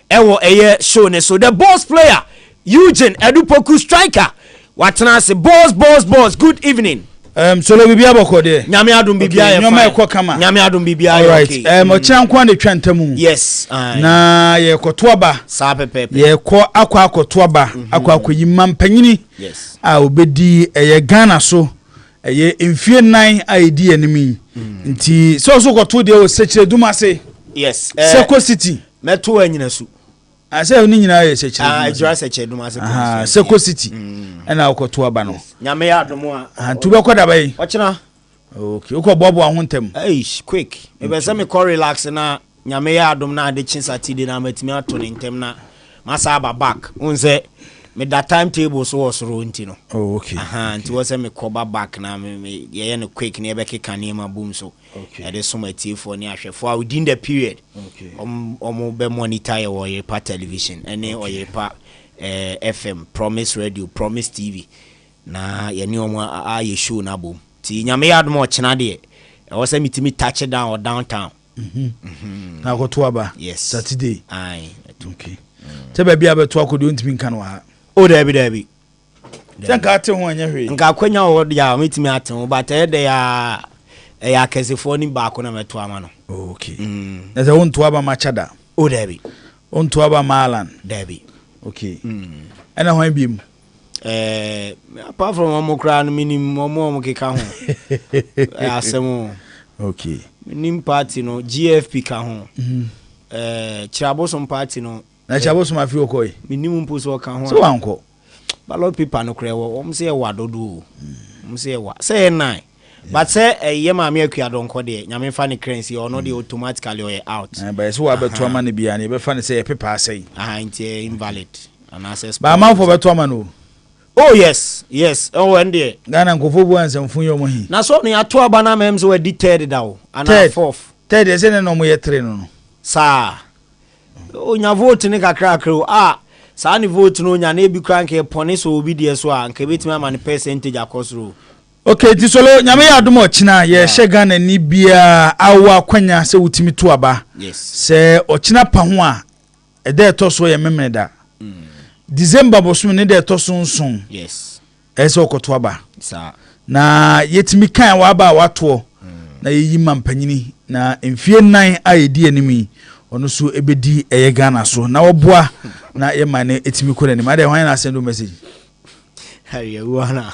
ewo eye show ne so the boss player Eugene Edupoku striker watena say boss good evening. Solo bibia bokode nyame adom bibia ye nyame ekọ kama nyame adom bibia ye okay ochanko na twantamu yes na ye kotoaba sa pepe ye ko akwa kotoaba akwa akoyima mpanyini yes a obedi eye Ghana so eye mfie 9 aidi enimi nti so koto de o sechere dumase yes Seko City meto anyina su ase ni nyina ye sechere ejura sechere dumase Seko City na kotoaba no nyame adom a tu be koda bai ochina okay uko bobo ahontem quick ebe se me ko relax na nyame ya adom na ade chin Saturday na matimi ato ne ntem na masa aba back unse me that timetable so was ronti no okay nti wo se me ko back na me ye no quick na ebe keka ne ma boom so e dey so matifo ni ahwefo within the period okay omo be monitor ye wo ye pa television ene o ye pa FM Promise Radio Promise TV na ye ni omo a ye show na boom ti nyame ya adom ochina de e wo se mitimi touch down or downtown na kotoaba yes Saturday ai okay te ba bia beto akodi ontimi nka no ha o dabi tanka ate ho anya hwe nka kwanya wo ya mitimi ate ho but e de ya kesefo ni ba ko na meto ama no okay na ze wonto aba machada o dabi wonto aba malan dabi okay ana ho biem apart from omokra no minimum omo keka ho asemo okay minim party no GFP ka ho Chirabosom party no na Chirabosom afi okoi minimum poso ka ho so anko ballot paper no kre wo om se wa dodo om se wa say nine but say ye ma me akua donko de nyame fa ne currency or no de automatically or out but so wa beto ama ne bia ne be fa ne say paper asai nti invalid and access ba man for beto ama no oh yes oh and there Ghana nkofo bu ansamfun yo mo hi na so ne ato aba na mem so we third da o and fourth third ese ne no mo ye 3 no sa onya vote ne kakra sa ni vote no nya na ebi kra nke pone so obi de so a nke betimi ama ne percentage akosoro okay ti solo nyame ya adom ochina ye hye Ghana ni bia awa kwanya se wutimi to aba yes se ochina pa ho a e de to so ye memeda December bosu ne de to so nson yes ese okoto aba sa na yetimi kan wa aba wato na yeyi mampanyini na mfie 9 ayedi enimi ono so ebedi eye Ghana so na oboa na ye mane etimi kore ni ma de hwan na send message hari ya wana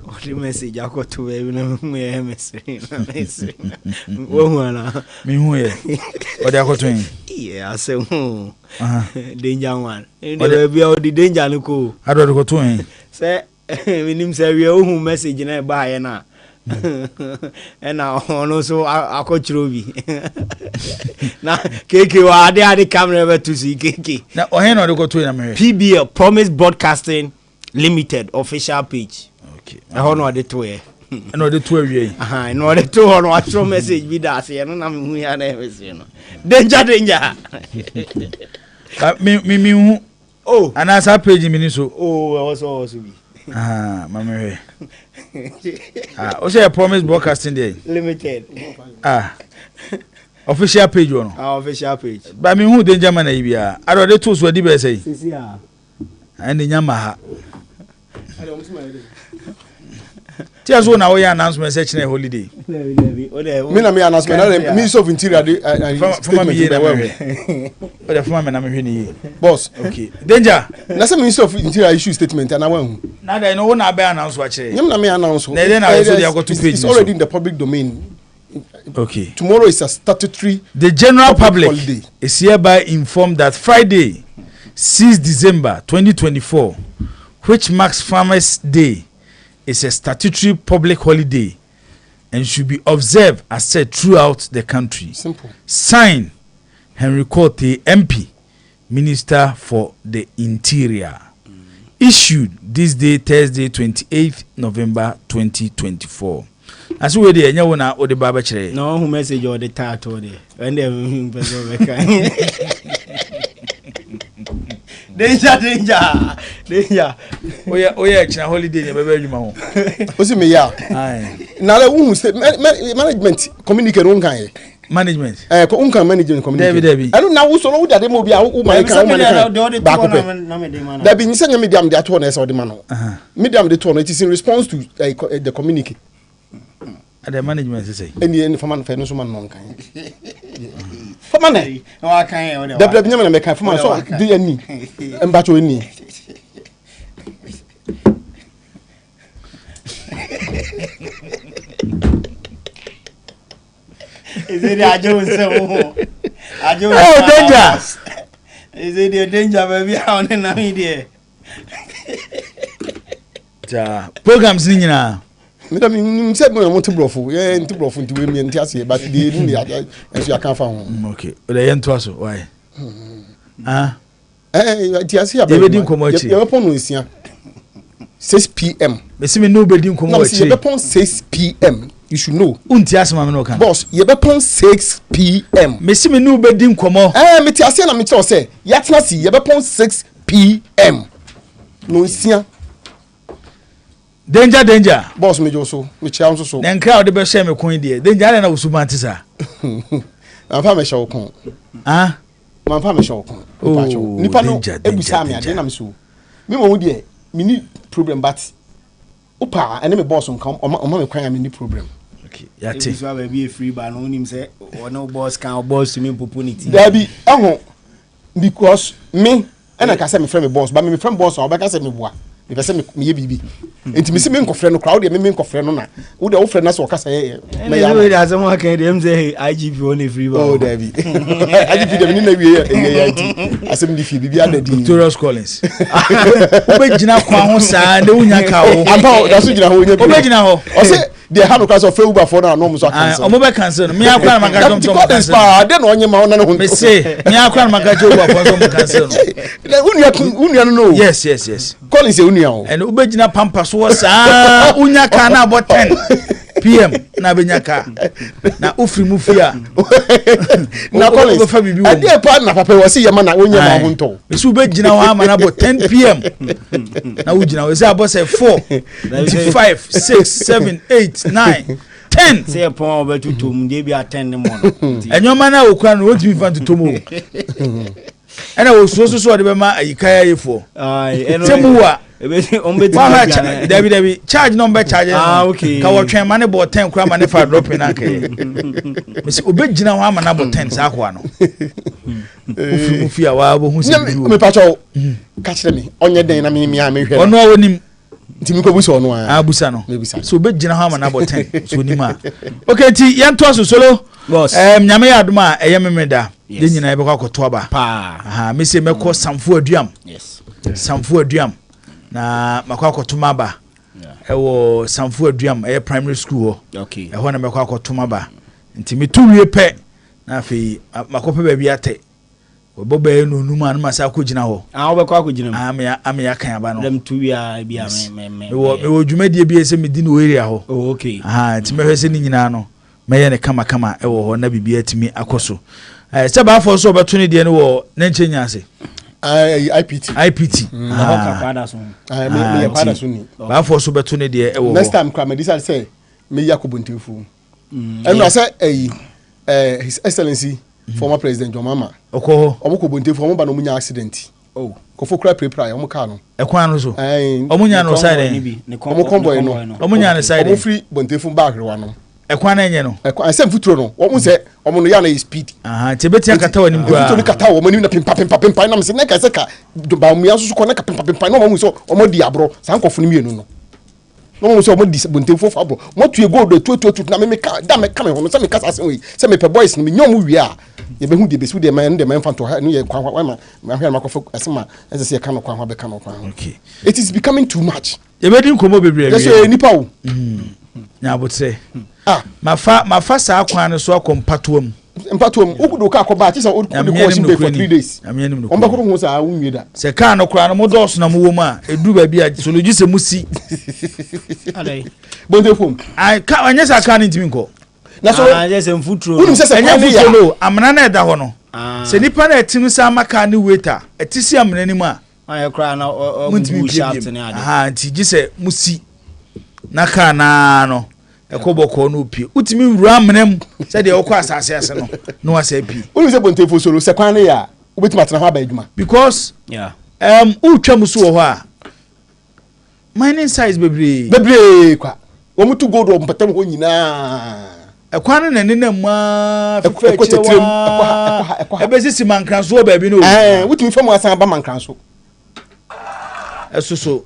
odi message akoto we na mu ye message wo wana mi hu ye odi akoto yin yeah ase hu danger one ende bia odi danger no ko ado odi akoto yin se minim se we hu message na ba ye na ena ono so akochirobi na keke wa ade camera be to see keke na ohen odi akoto yin na me PBL Promise Broadcasting Limited official page okay no ade to ye na odi to awie no ade to no atro message bi da se no na me hu ya na message no danger mi hu oh ana sa page mi ni so also bi mama o say Promise Broadcasting Day Limited official page one official page ba mi hu danger man na bia ado de tools we di be say sisi a and nyama ha tia zo na we announcement search na holiday me na me announcement na Minister of Interior statement be well o de fama me na me hwe ni boss okay danger na say Minister of Interior issue statement and I wan na da no na be announce wa kire nyam na me announce na dey na so dey go to page it's already in the public domain okay tomorrow is a statutory the general public holiday. Is hereby informed that Friday 6 December 2024 which marks Farmers Day is a statutory public holiday and should be observed as said throughout the country. Simple. Signed, Henry Cote, MP, Minister for the Interior. Issued this day, Thursday, 28th November 2024. As we dey enya wona o de baba kire. No who message or the title there. When them person we can. Danger. Oya china holiday ne baba adwuma ho. O si me ya. Ai. Na le wu say management communicate on kan ye. management ko unka management community David anu na wo so no wo dade mo bia wo man kan wo man kan ba ko pe David nyisa nya medium de ato na ese o de ma no medium de to no it is in response to the community the management say any faman fa no so man no kan faman na wa kan e David nya me kan faman so de ani mba cho ani Is it a Jones? Oh, danger! Is it a danger, baby? How on an idea? Programs in now. Me said, "No, I want to bluff. Yeah, into bluff into women and Tiasi, but they didn't as you can't find." Okay, but I ain't to us. Why? Tiasi, David didn't come out. Your phone is here. 6 p.m. Me see me nobody didn't come out. Your phone 6 p.m. You should know. Untias mama no kan. Boss, your phone 6 p.m. Me see me nobody didn't come out. Me Tiasi na me tell say, yatna si your phone 6 p.m. No isia. Danger. Boss me joso, me chia so. Then crowd the be share me coin there. Danger na usuma ntisa. Man fa me show kon. Man fa me show kon. Nipa no ebusa me ade na me so. Me mo de me ni problem but opa ene me boss nkan o me kwan me ni problem. Okay, yate. If you have a free bar no him say no boss can boss to me opportunity. There be because me and I can say me friend me boss but me friend boss o be ka say me boa. Me pese me ye bibi. Enti me se me nkofre no crowd me nkofre no na. Wo de wo frɛ na so ka say me ya. We dey asem wa kan dem say IGP on free bar. Oh David. IGP dem ni na wie ye enti. Asem di fi bibi adadi. Victorious Collins. Wo be gina kwa ho saa na wunya ka wo. Ampa da so gina ho nya. Wo be gina ho. O say they have a class of Uber for now no so cancel. O mo be cancel. Me akwa na maka jom cancel. Dey no onye ma ho na ho. Me say me akwa na maka jom Uber for so cancel. Unia no. Yes. Collins say unia o. And ubejina pampa so saa unya ka na about 10 p.m. na benya ka na ofri mu fia na Collins ade pa na papa wo se yema na onya ma ho nto me su ubejina wa ma na about 10 p.m. na ujina we say about say 4 5 6 7 8 9 10 say upon over to tum dey be attend mo enyoma na okura no wotumi fan to tomo ena wo so de be ma ayikaya yefo temuwa David charge number charge okay ka wo twen ma ne bo 10 kura ma ne fa drop in ake me se obegina ho ama na bo 10 sa kwa no ufia wa bo hu se me pa cho ka kire me onye den na me hwe ono wonim ntimi ko buso ono busa no so obegina ho ama na bo 10 so nim a okay ti yan to so solo boss nyame ya adoma eye memeda de nyina ebe kwa koto aba aha me se meko samfo aduam yes samfo aduam na makwa kotuma ba ewo samfo aduam primary school ho okay ho na makwa kotuma ba nti metu wie pe na afi makope ba bi ate oboba enu numa na masa akogina ho wo be kwa akogina am ya kan aba no dem tu wi bi me wo dwumadie bi ese me di no area ho okay aha nti mehwese ni nyina no meye ne kama ewo ho na bibia timi akoso se ba fo so beto ne de ne wo na nchenya ase IPT ka pada so me pada so ni ba fo so beto ne de ewo next time kra me decide say me yakobo ntefu and I say his excellency former president John Mama okoho omo ntefu omo ba no munya accident ko fo kra prepare omo ka no ekwan no so omo nya no side omo convoy no omo nya no side omo free bontefu back rewa no ekwan enye no ekwan sem futuro no omo se omo no ya na speed tebeti akata wani mkwa futuro kata wo mani na pimpa na me se na ka se ka ba mu ya so ko na ka pimpa no omo so omo di abro san kofo no mienu no no so omo di bontefu fo abro mo tue go do tu na me ka da me ka me ho se me kasa se we se me pe boys no me nyom wi a ye be hu de besu de man fanto ha no ye kwan ma hwe ma kofo asema ese se ka no kwan be ka no kwan okay it is becoming too much ye be din komo bebre yes so nipa wo nya botre mafa sa kwan no so akompatoam ukudo ka akoba ti se o de ko sim for 3 days on ba ko hu sa unwie da se ka no kra no mo dos na mo wo ma edu ba bia sologi se musi alai bonde fom ai ka anya sa ka ni ntimi nko na so anya se mfutro unu se anya mfutro amana na eda ho no se nipa na etimi sa maka ni waiter etisi amana ni mu a anya kra na o shaft ni ade nti gi se musi na ka na no ekoboko no pie utimi wura menam se de okọ asase ase no no wasa pie unu se bontefo solo se kwan ya obetima atena ho aba adwuma because utwa muso wo ho a mining size bebre kwa wo mutu gold wo mpatam ho nyina ekwan na nene ma fefe chiwa ebesisi mankranso ba bi no wutimi famu asan ba mankranso esoso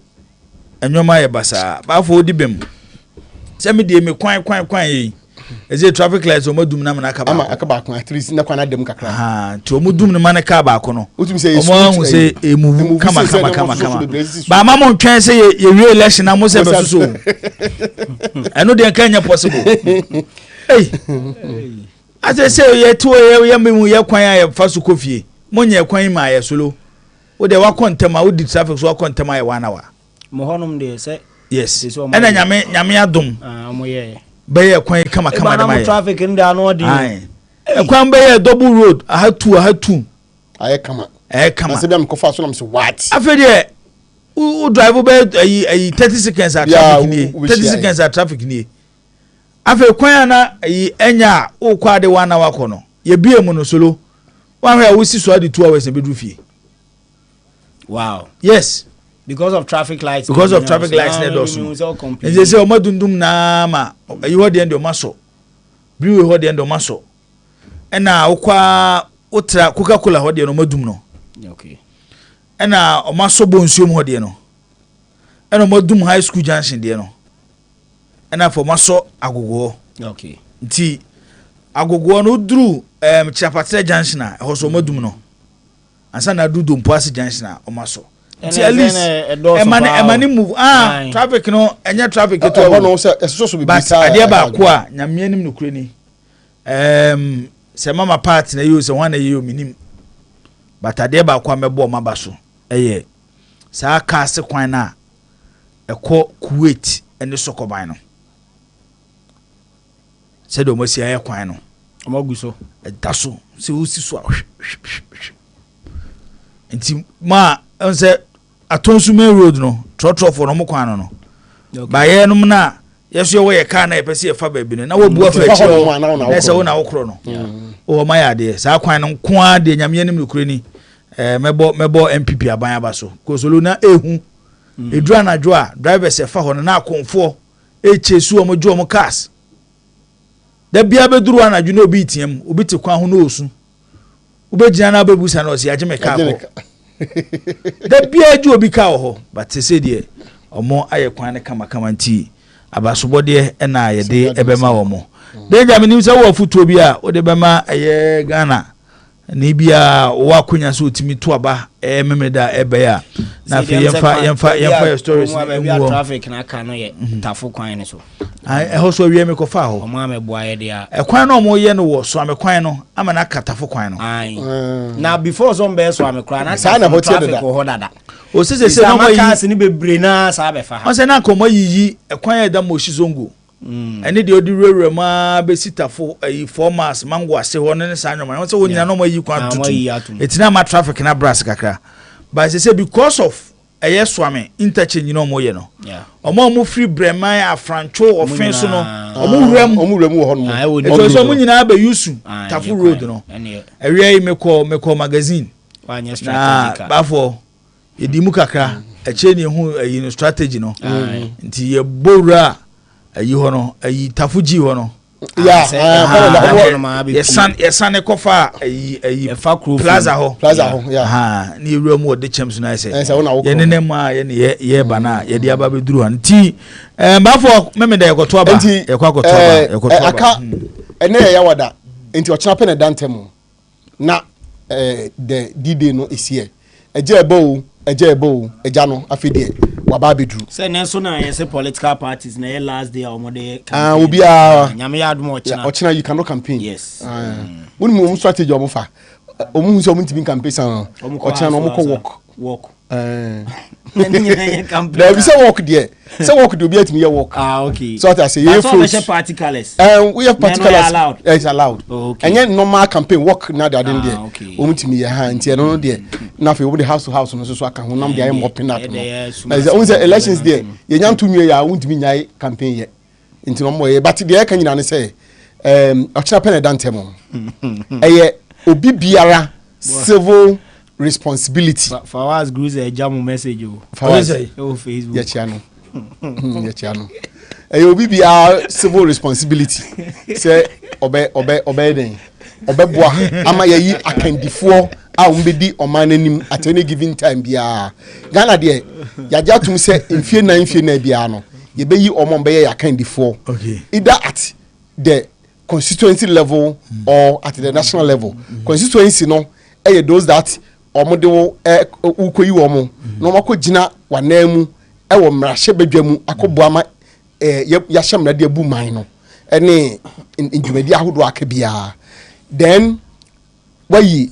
enwoma ye basa ba fo odi bem se me de me kwan yi eze traffic lights o madum na mana ka ba akaba kwan at least na kwan adem kakra ti o mudum na mana ka ba ko no wutimi se o se emuvu kama ba ma mo ntwen se ye wie election na mo se besoso eno de kan nya possible as I say ye to ye memu ye kwan ya fa so kofie mo nya kwan ma ye solo wo de wa kontema wo di traffic so wa kontema ye wana wa mo honum de say yes ena nyame adom mo ye be ye kwan kama da ma ye traffic nda no di kwan be ye double road ahatu aye kama na se dem ko fa so na me say what afede u drive be 30 seconds at traffic ni 30 seconds at traffic ni afa kwan na enya o kwade wana wako no ye bie mu no solo wan hwe wo si so ade 2 hours e bedru fie wow yes because of traffic lights ne do so nje se o madundum na ma yi ho de ndo maso briwe ho de ndo maso ena okwa otra Coca-Cola ho de no madum no okay ena o maso bonsuom ho de no ena madum high school junction de no ena for maso agogo okay nti agogo no duru chapatre junction a ho so madum no ansa na du dompoase junction a o maso nti at least emani move traffic no enya traffic to ho no se so so bi sa ade ba ko a nyame anim no kure ni se mama part na yo se wan na yo minim but ade ba ko mebo maba so eye sa ka se kwan na ekọ Kuwait ene sokoban no se do mosi aye kwan no amagu so daso se usi so nti ma onse atonsu main road no trotro for no mo kwan no ba ye no na yeso wo ye ka na epese ye fa ba bi no na wo bu afa chi na se wo na wo kro no o ma ya de sa kwan no nko a de nyame anim kro ni mebo MPP aban aba so ko solo na ehu edu anajo a drivers e fa ho na akonfo echesu o mo jo mo cars da bia beduru anajo na obi tiam obi te kwan ho na osu obegina na bebusa na o se ageme ka ko da bia ju obi ka ho but se de omo aye kwan ne kama nti abasobode e na ye de ebema wo mo Benjamin nim se wo futuo bi a o de bema aye Ghana ni bia wo akunya so timi to aba memeda ebe ya na fe yemfa stories ni traffic na ka no ye tafo kwan ne so e ho so wie me ko fa ho omo ameboa ye dia e kwan no mo ye no wo so amekwan no ama na katafo kwan no na before so mbe so amekwan na sa na traffic ho dada o se no mo yi cars ni bebre na sa be fa ha o se na ko mo yi e kwan ya da mo shi zongo ene de odi rere ma be sitafo formers mango ase ho ne sa anwoma no se wo nyina no mo yi kwan tutu etina ma traffic na brass kakra but say because of swame interchange no mo ye no omo free breman afrancho offense no omo wram wo ho no so so mo nyina ba yusu tafu road no area me magazine wanya strategy bafo edimu kakra echeni hu no strategy no nti ye bowra ayi ho no ayi tafuji ho no yesan kofa ayi plaza ho ni ewura mu de chems na ese ye ne ma ye bana ye de aba beduru han ti bafo memeda ye koto aba ye kwakoto aba aka ene ya wada enti ochina pe na dantem na the D-Day no esie eje ebo eja no afede waba bedru say nenso na yes political parties na last day omode obi a nyame ya adom ochina you cannot campaign yes woni mo strategy omo fa omo nso omo ntimi campaign san ochina no omo ko work there be say work there say work do be at me here work okay so I say you fruit party colors we have party colors it's allowed okay and then normal campaign work na there there omo ntimi here ha nti no there na fe omo the house to house no so aka ho nam there mopping up no omo say elections there ye nyam to nwe ya omo ntimi nyai campaign here nti no moye but the eka nyina ne say ochina pen dante mo eye obi biara civil responsibility for us groups a jam message for us Facebook ya chiano ya chiano eye obi biara civil responsibility say obey den obeboa ama yayi akandifuo a umbedi oman nanim at any given time bia Ghana de yaja tum say mfie na bia no ye beyi omon be ya akandifuo either at the constituency level or at the national level. Constituency no those that omode wo ukoyi wo mo no mako gina wanam e wo mrahye badwam akoboama ya hyemra de abu man no ene ndwumadi ahodo aka bia then wayi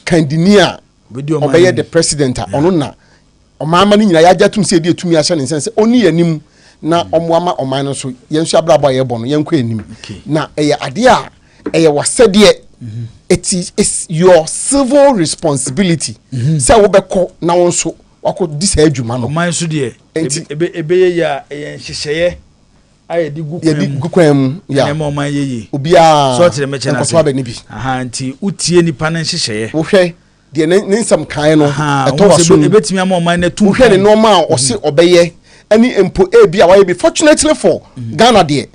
kandinia obeye the president ono na omama ni nyina ya jatum se de etumi ahye ne sense oni yanim na omoama oman no so yensu abrabo ye bo no yenkɔ enim na eye ade a eye wasede it is your civil responsibility say wo bɛkɔ na wo nso wako disa adwuma no oman so de ebeye ya yenhyehyeye aye di gukwam ya na oman yeye obia so tere meche na so ba ni bi aha nti utie nipa na nhyehyeye wo hwɛ de ne nsam kan no eto waso ebetimi ama oman na tu wo hwɛ ne normal ɔse ɔbɛyɛ any empo bia why be fortunately for Ghana there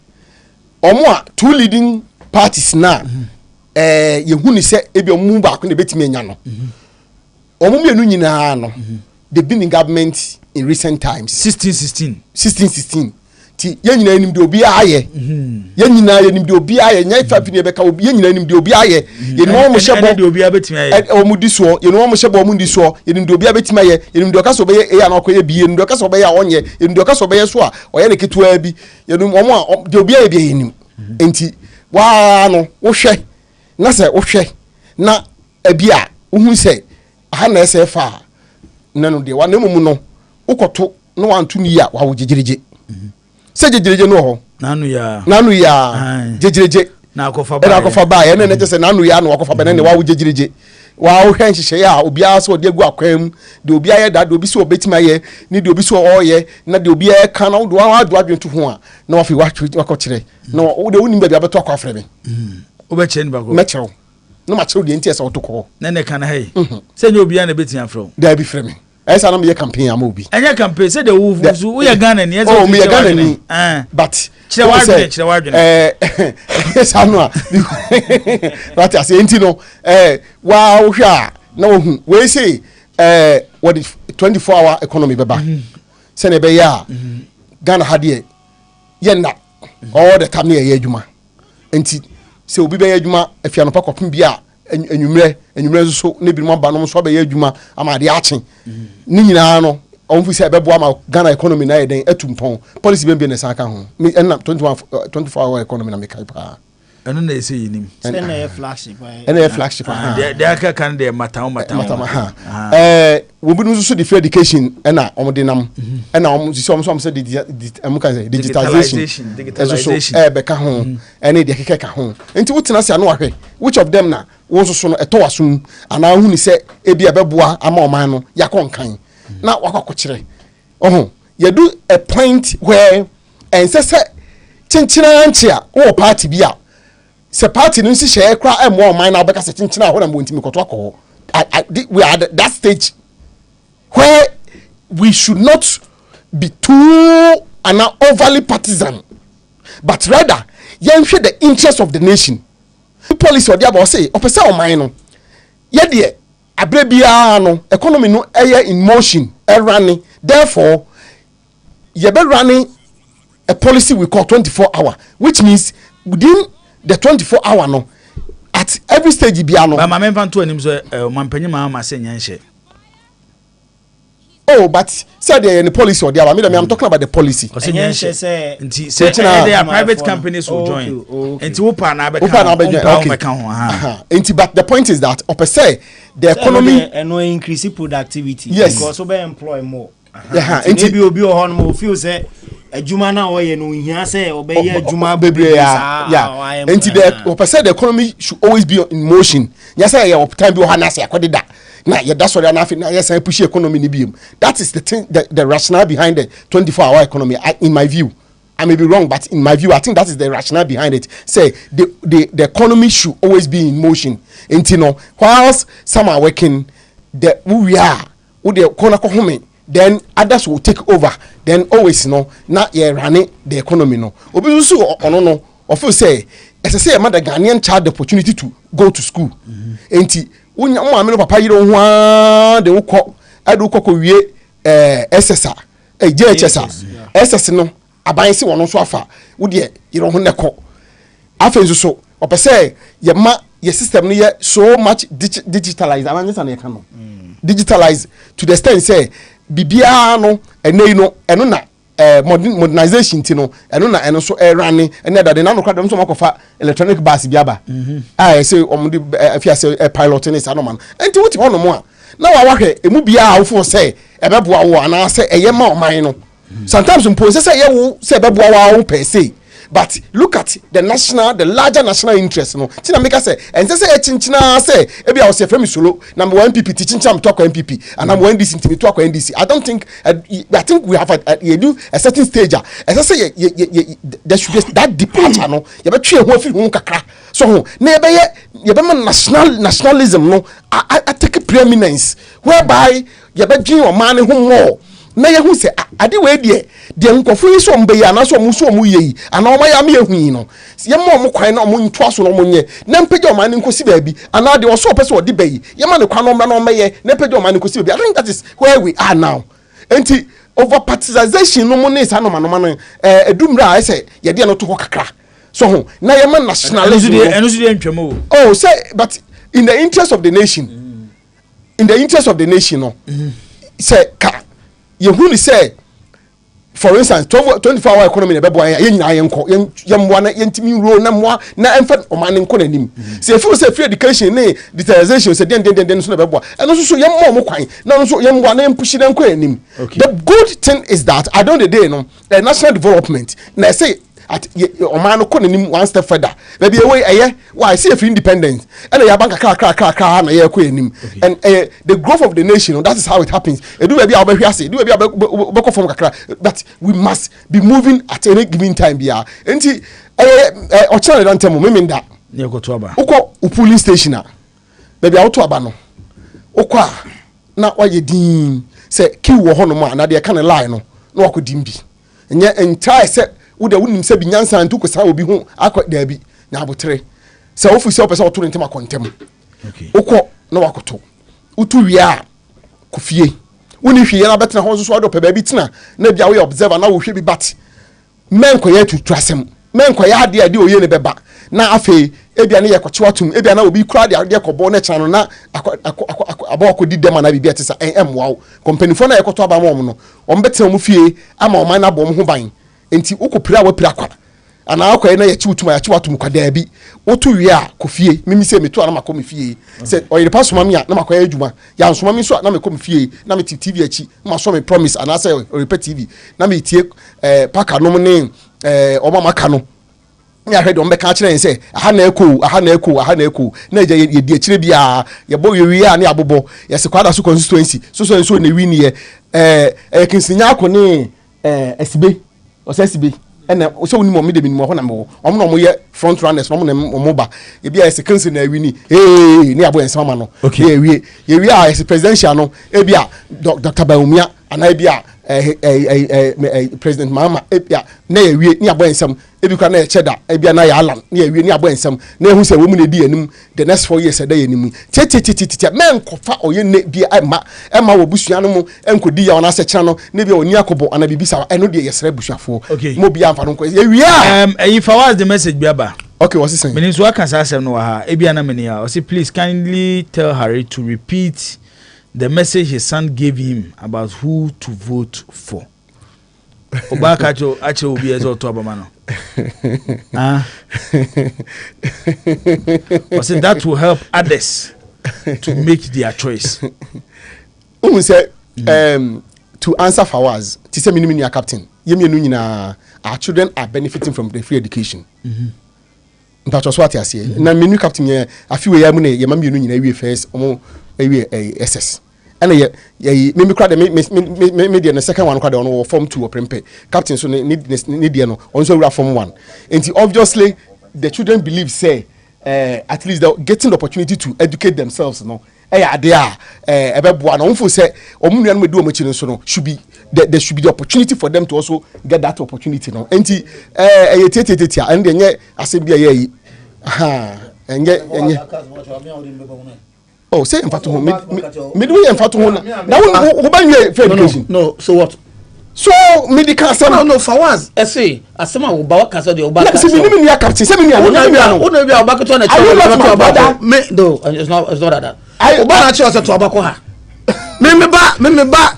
omo a two leading parties na yehu ni se ebi omu ba ko na betimi anya no omo mienu nyina no they been in government in recent times 16 ti ye nyina enim de obi aye ye nyina enim de obi aye nya ifa pini beka obi ye nyina enim de obi aye ye no mo hyebo de obi abetimi aye omu di so ye no mo hyebo omu di so ye enim de obi abetimi aye ye enim de okaso be ye ya na okoye bi ye enim de okaso be ya onye ye enim de okaso be ye so a oye ne ketua bi ye enim omo a de obi aye bi ye enim enti wa no wo hwe na se wo hwe na ebia wo hu se aha na ese fa na no de wa na mumu no ukoto no wantu ni ya wa wo jejereje se jejereje no ho nanu ya jejereje na akofa ba ya na je se nanu ya na akofa ba na wa wo jejereje wa wo hwan hyehyɛ ya obi aso ode agu akwam de obi aye da de obi so obetima ye ni de obi so oye na de obi aye kan na wo ado adwento ho a na wa fi wakɔkyerɛ na wo de wonim ba bia beto akɔafrɛ me obekyerɛ ni bako mekyerɛ no ma kyerɛ de ntia sɛ wotokɔ na ne kan hey sɛ nye obi a na betia afrɛ da bi frɛ me esa na me campaign am obi anya campaign say the wolf so we Ghana ni esa oh me Ghana ni but kyerɛ wadwene esa no a but as enti no wa wo hwa na wo hu we say what is 24-hour economy beba say na be ya Ghana hade ye na all the time na ye adwuma enti say obi be ye adwuma afia no pa kopem bia enwumre so ne bi mo ba no so be ye adwuma ama de achen ni nyina no onfu se be boa ma Ghana economy na yeden atumpon policy be na saka ho me na 24-hour economy na me kai pa eno na ese yinim na ye flagship de aka kan de mata wo bi no so the free education na omde nam na om so de digitalization be ka ho ene de keke ka ho enti wotena se no ahwe which of them na wo so no eto wasum ana hu ni se ebi abeboa ama oman no yakonkan na wakwakokyere you do a point where and say chinchina anchia wo party bia se party no si share kra emo oman na obeka se chinchina ho na mo ntimi koto akọ we are at that stage where we should not be too overly partisan but rather yenhwe the interest of the nation policy or diabo say opese oman no ye de abre bia no economy no in motion running therefore ye be running a policy we call 24-hour which means within the 24-hour no at every stage bia no ba ma memfa to anim so mampanyi ma se nyanhye oh but said the policy or diabo I'm talking about the policy nyanhye say nti say they are private companies will join nti wo pa na be kan ho nti but the point is that opese the economy no increase productivity yes. Because we employ more nti bi obi o no feel say adwuma na oye no hia say obeye adwuma bebre ya nti the opese the economy should always be in motion nya say ya time bi o ha na say akodeda na ya da sorry na afi na yes push economy ni biem that is the thing the rationale behind the 24-hour economy in my view I may be wrong, but in my view, I think that is the rationale behind it. Say the economy should always be in motion. And you know, whilst some are working, the we are who the corner home, then others will take over. Then always not running the economy no. Obisu no of say as I say a mother Ghanaian child the opportunity to go to school. And unya papa you don't want the uko adukoko wie SSR JHSR SS no aban se wono so afa wo de yero ho neko afa so opese ye ma ye system no ye so much digitalized amanya na ye ka no digitalized to the extent say bibia no enei no eno na modernization ti no eno na eno so run ene da de na no kwa dem so makofa electronic bus biaba ah say omudi afia say pilot ni sa no man enti wuti hono mo a na wa wahwe emu bia a wo fo say ebeboa wo ana say eye ma oman no sometimes impose say ye wo say ebeboa wo per se. But look at the larger national interest. No, Tina make us say, and say a chinchina say, maybe I was a family solo. Number one MPP teaching talk MPP, and I'm one DC to talk NDC. I don't think. I think we have a certain stage. As I say, there should be that departure. No, you better try one film kakra. So, never you nationalism. No, I take a preeminence whereby you better do your money more. Na ye hu se ade we de nkofo yi so mbe ya na so mu so mu yi ana o ma ya me hu yi no ye ma mo kwan na mo nto aso no mo nye na mpege o ma ne nkosi baabi ana de o so pese o de bayi ye ma ne kwan no na o ma ye na mpege o ma ne nkosi baabi. I think that is where we are now. Enti over particization no mo ne sa no ma no edumra I say ye de no to kakra so ho na ye ma nationalism eno so de ntwemo. Oh say but in the interest of the nation no say ka you who say for instance 24-hour economy na bebo ya nyina yenko yemwa na yentimi ro na mwa na emfa omane nko nanim say if you say free education ne digitalization say den so na bebo eno so yemma mo kwan na so yemwa na empushi na nko nanim. The good thing is that I don't the day no the national development na say at omane ko nanim one step further baby away why say if independence and ya bank kra na ye ko nanim and the growth of the nation, that is how it happens. Do baby abehwase do baby abeko form kakra, but we must be moving at any given time bia enti o channel don tell me that ne ko to aba uko police station a baby auto aba no uko na waye din say ki wo ho no ma na de kan line no na wakodim bi enye entire say wo de wonim se bi nyansa ntu ko sa obi hu akwa bi na abotre se ofu se opese oto ntem akontem okay uko na wakoto utu wia kufie woni hwie na betena ho so ado pe ba bi tena na bia we observer na wo hwe bi bat menko ye tutu asem menko ya ade oye ne beba na afi ebia ne ye kwache watum ebia na obi kura de kobo na chano na aba akodi dem na bibia tesa wow company fo na ye koto aba mo no ombetena mu fie ama oman na bom ho ban enti ukopira wa pira kwa ana akwa na ye chiwutuma ya chiwatum kwa dabi wotu wie a kofie mimi se metu na makomi fie se oyire paso mami a na makoya adwuma ya nsoma mi so na mekomi fie na me TV achi ma so me promise ana se repeat TV na me tie paka no ne oma maka no ya hwe do mbeka kire se aha na eko na je ye di akire bia ye bo ye wie a ne abobo ye se kwada so constituency so ne wi ne kinsinya akone esibe osesibe ena so woni mo me de mi mo ho na mo omo no mo ye front runners no mo na mo ba e bia ese kansi na awi ni ni abo ensema ma no ye wie a ese presidential no e bia Dr. Baumia ana e bia President Mahama e bia na ye wie ni abo ensem e bi kwa na ye cheda e bia na ya alan na ye wie ni abo ensem na ehu se wo mu na di anim the next 4 years da ye anim tete men kofa oye ne bia ema wo busua no mu enkodi ya ona se kira no ne bia oni akobo ana bibisa eno de yesere busuafo mo bia amfa no ko ye wie if I was the message biaba. Okay, what's he saying? Meaning so I can say no ha ebiana menia or say please kindly tell Harry to repeat the message his son gave him about who to vote for. Obaka acho obi ezo to abama no. Say that will help others to make their choice. Who say to answer for us, to say mini captain. Yemi no nyina our children are benefiting from the free education. That was what I say. Na menu captain ye afi we ya mu ne ye mam yenu nyina wie first omo we SS. and me crowd me the second one crowd on form 2 or prempe captain so need no also form 1 and obviously the children believe say at least they're getting the opportunity to educate themselves no ebeboa no mfo say omunuan me do omochi so no should be there should be the opportunity for them to also get that opportunity no enti tietietia and enye asem bia ye enye oh say in fact me do in fact na wo ban you for education no so what so medical asem no for once say asema wo ba wakasa de wo ba say me ni captain say me ni no be abakoto na chiro me no it's not that I ba na chiro say to abako ha me ba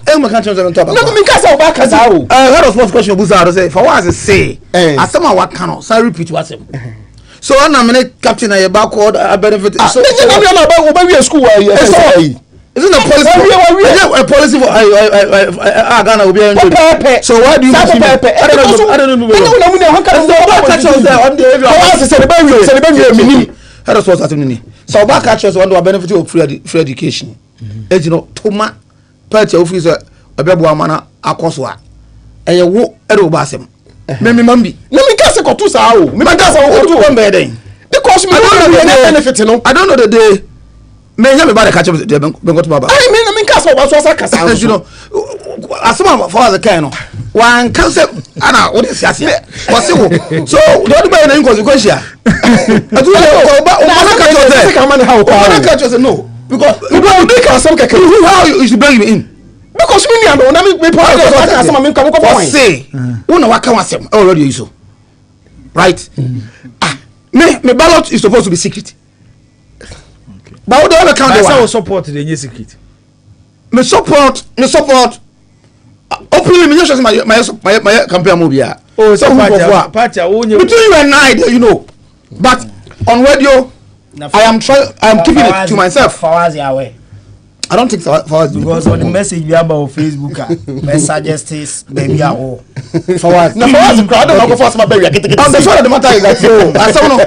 e ma kan chiro say to abako no me ka say oba kasa o head of sports question buza say for once say asema waka no say repeat what say so na me captain na ba ko benefit so na ba we school isn't a policy for Ghana will be so why do you I don't know so back catch us one benefit of free education you know toma purchase officer abebo amana akoso a eye wo edo ba asem me mambi no me ka se ko tu sa o me ka se ko tu o mbe den because me don't know the benefit no I don't know the day me nya me ba the catch us the bengo to baba I me ka se o ba so sa kasa you know asema for the kind no one concept ana what is yase possible so the other guy na inconsequential I do o catch us no because you don't make some keke how you should bring him in because me and na me point asema me come point say una waka wasem already you so right me ballot is supposed to be secret but what do I count the support the secret me support openly me just my campaign mobile oh so party between you and I you know but on radio I am keeping it to myself I don't think so because on the message we have on Facebook messages baby are for what no for us crowd don't go for my baby get the fact of the matter is that so I say no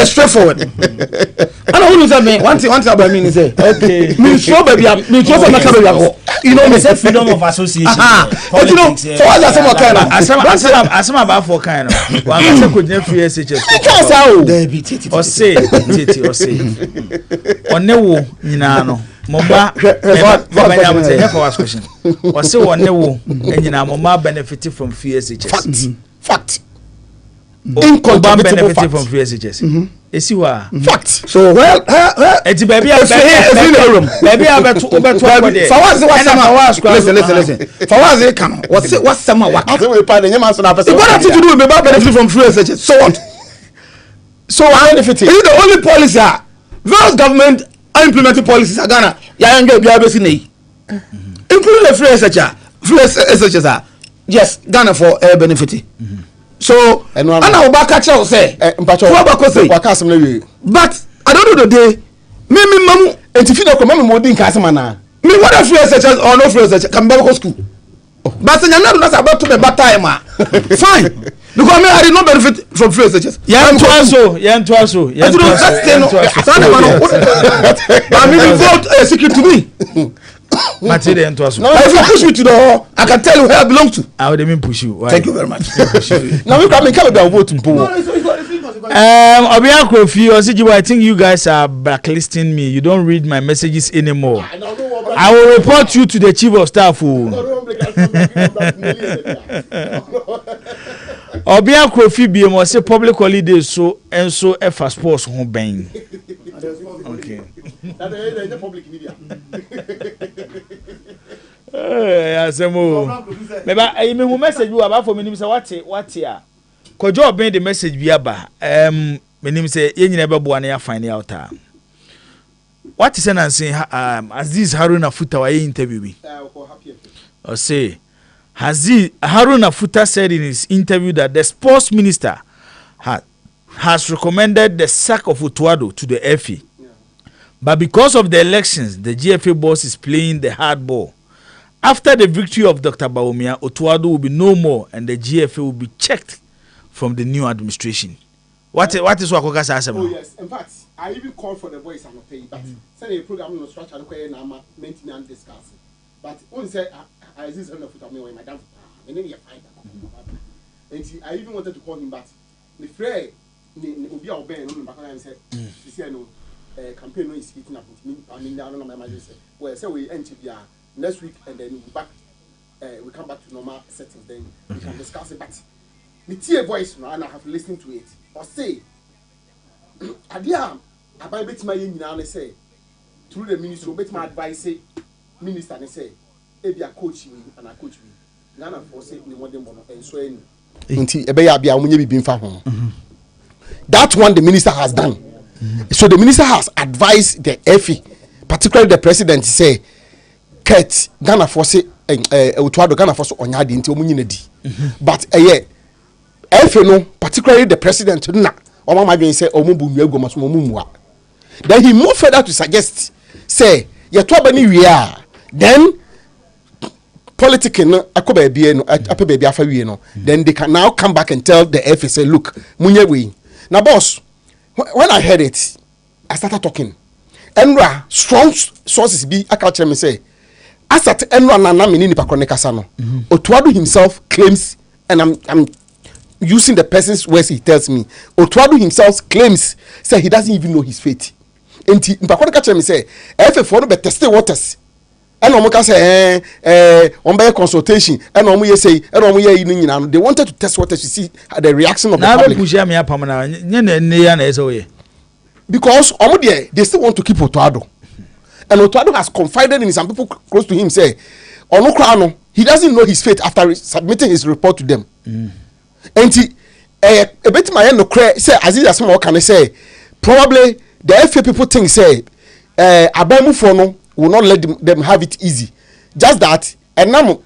straightforward I don't want to say me one thing about me say okay me show baby me show say make baby you know me say freedom of association you know for us I say what kind of asema about for kind of one say could never free SHS because how there or say onewo nyina no Mama, question. Or say one no, and you know, Mama benefited from free SHS. Fact. Incontrovertible benefited from free SHS. Is you are fact. So well, it's baby, baby, I bet for us, listen. For us, they come. What's some what? I say we pardon you, man. So what have to do with benefit from free SHS? So what? So I benefit. Is the only policy? Various government implementing policies in Ghana. Ya nge bia be sinei. Including the free SHS. Yes, Ghana for benefit. So and I back catch you say but I don't know the day me mamu and if you don't come mo din kasema na me what free SHS or no free SHS can be school. But you know that's about to be bad time. Fine. Because me I did not benefit from free SHS. Yeah, twaso. I mean vote secret to me. Matilda and twaso. If you push me to the hall, I can tell you where I belong to. I would even push you. Why? Thank you very much. Now we come down vote to Bo. Obiakofi Osijibo, I think you guys are blacklisting me. You don't read my messages anymore. I will report you to the chief of staff. Obiakofi BM say public holiday so and so F sports home bang. Okay. Maybe message you about for me say what here. Kojo obey the message bi aba menim say ye nyina bebo na ya find out what is an say Aziz Haruna Futa wa interview bi or say Haruna Futa said in his interview that the sports minister has recommended the sack of Utuado to the FA, but because of the elections the GFA boss is playing the hard ball. After the victory of Dr. Bawumia, Utuado will be no more and the GFA will be checked from the new administration. What is what Koka says? Oh yes, in fact, I even called for the voice and pay, but say the program no structure no na maintenance discuss. but when say I this on the foot of me when my dad and then you find and I even wanted to call him, but the fray Obi Obey no back and say you see no campaign no is hitting up with me. I mean I don't know my manager say well say we end next week and then we back we come back to normal settings then we can discuss it, but me hear voice now and I have listened to it or say adia abai bet my nyina say through the ministry bet my advice say minister say e be a coach me and a coach me Ghana for say ni modern bono and so any nti e be ya bia omunye bibi mfa ho that one the minister has done. So the minister has advised the FE, particularly the president, say Kurt Ghana for say Utuado Ghana for so onyadi nti omunye di but FE no, particularly the president na Oma Madwen say omubu nuago maso omumua. Then he moved further to suggest say ye to abani wia then politicking no akoba bia no ape bia afa wie no then they can now come back and tell the FE say look munye we. Now boss, when I heard it I started talking. Enra strong sources be aka me say asat enra na me ni nipa kasa no Otuado himself claims, and I'm using the person's words he tells me. Otuado himself claims say he doesn't even know his fate. Enti nipa kasa me say if for no be test waters and omo say on by consultation and omo say and omo ye nyina they wanted to test waters to see the reaction of the public. Because omo there they still want to keep Otuado, and Otuado has confided in some people close to him say ono kra no he doesn't know his fate after submitting his report to them. Enti a bit my no cra say as it as more can say probably the FA people think say abamu for no will not let them have it easy. Just that and now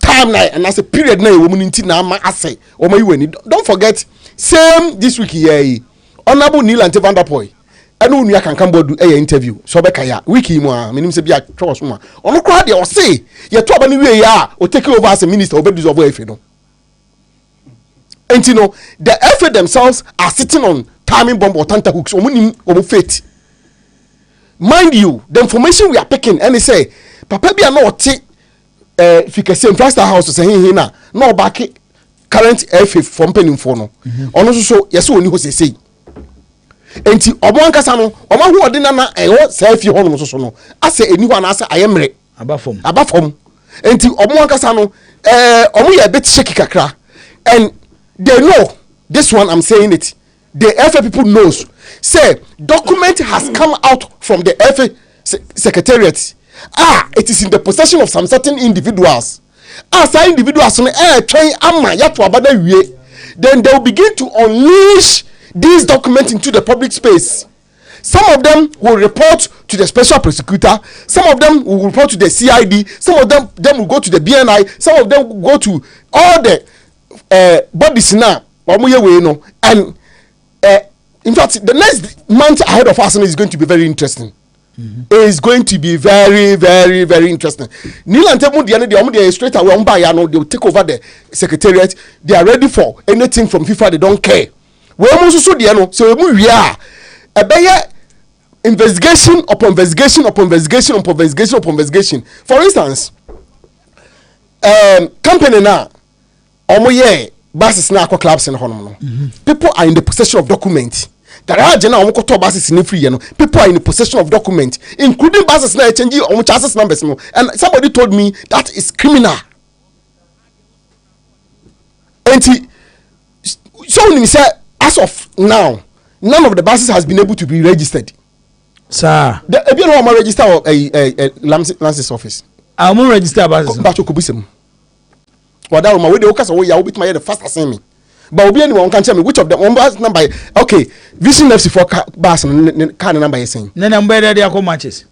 time now and as a period now woman in na ma say o ma you don't forget same this week here honorable Neil and Vanderpoy and unu can come board do interview so be kaya wiki mu a menim se bia twos mu a ono kra de o say ye to aba ni we ya o take over as a minister obedu of FA no. And you know the FA themselves are sitting on timing bomb or tanta hooks omu fate. Mind you, the information we are picking and they say papa bia no oti fika say infrastructure house say na no back current FA from penning for no ono so yes oni ho say enti omo ankasa no omo ho odi na ewo say fi ho no so no ase eni ho na ase ayemre abafom enti omo ankasa no omo ye bit shaky kakra and they know this one I'm saying it the FA people knows say document has come out from the FA secretariat. It is in the possession of some certain individuals. Some individuals then they will begin to unleash these documents into the public space. Some of them will report to the special prosecutor. Some of them will report to the CID. Some of them will go to the BNI. Some of them will go to all the bodies now. And in fact, the next month ahead of us is going to be very interesting. It is going to be very, very, very interesting. Neil and Temu, the straight away, they will take over the secretariat. They are ready for anything from FIFA. They don't care. We also so we are a investigation upon investigation upon investigation upon investigation upon investigation. For instance, company now, buses now clubs in Honolulu. People are in the possession of documents. People are in the possession of documents, including buses now changing on chassis numbers. And somebody told me that is criminal. And so as of now, none of the buses has been able to be registered. Sir, the register of a Lance's office. I'm going to register buses. Wada my way the okasa we ya bit my the first assignment but obi anyone can tell me which of them one bus number okay vision FC for bus car number you saying na number there dey come matches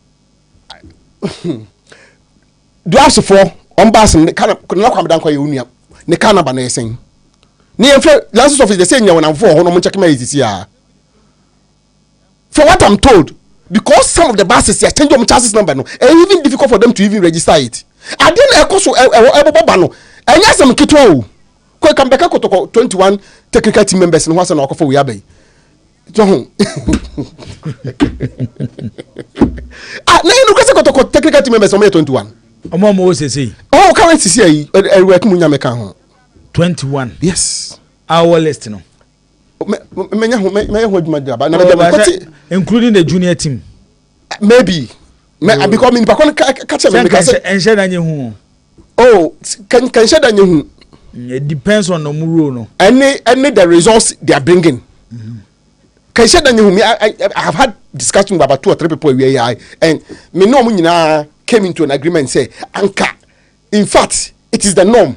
do ask for on bus na kwam dan kwa ye ne car number na you saying ne license office they say nya when am for ho no check my is here for what I'm told because some of the buses are change on chassis number no and even difficult for them to even register it I didn't ekoso eboba no enya some kitwa o ko kan beka kotoko 21 technical team members no hwasa na okofo we abai so na you kwese kotoko technical team members o 21 Omo mo say. Oh, currency see e work mu nya me kan ho. 21. Yes. Our list no. Me ho adwuma daba na me including the junior team. Maybe. Because me bakon catch me because enche na nye hu. Oh, can share that you. It depends on the muro no. Any the results they are bringing. Can share that you. I have had discussion with about 2 or 3 people where and me no nyina came into an agreement say anka. In fact, it is the norm.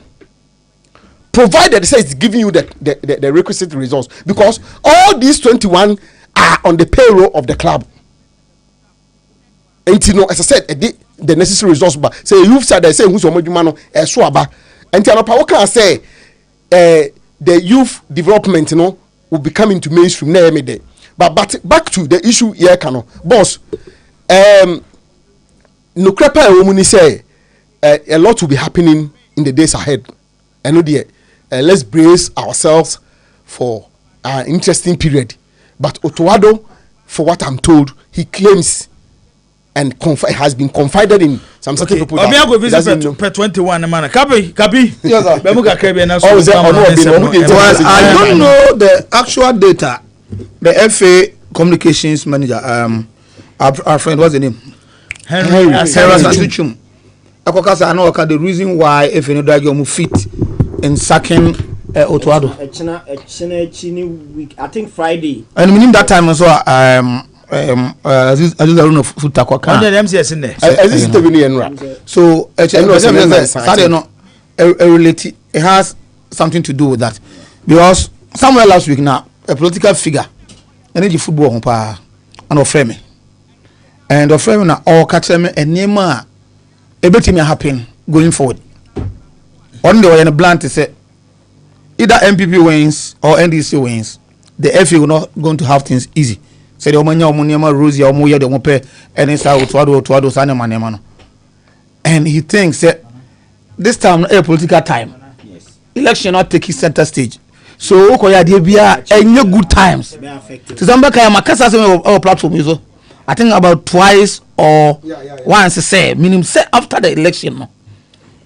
Provided it says it's giving you the requisite results because all these 21 are on the payroll of the club. And you know, as I said, the necessary results. But say you've said they say who's omojumano swaba. And you know, what can I say? The youth development, you know, will be coming to mainstream near me day. But back to the issue here, Kano boss. No crepa omuni say a lot will be happening in the days ahead. And let's brace ourselves for an interesting period. But Otuado, for what I'm told, he claims and has been confided in some certain people. Obi go visit per 21 man. Kabi. Yes, sir. I don't know the actual data. The FA communications manager, our friend, what's the name? Henry Santuchum. I know the reason why FA no drag you fit in sacking Otuado. I think Friday. And within that time as well, so it has something to do with that because somewhere last week now a political figure energy football and offer me and offer me now all catch me and name everything happen going forward. One day when a blunt say either MPP wins or NDC wins, the FA will not going to have things easy. Say the omanya Rosie omoya de mope and it's out to sana manema. And he thinks that this time a political time. Yes. Election not taking center stage. So okoya dey bia any good times. To somebody kaya makasa say our platform is I think about twice or once say minimum say after the election no.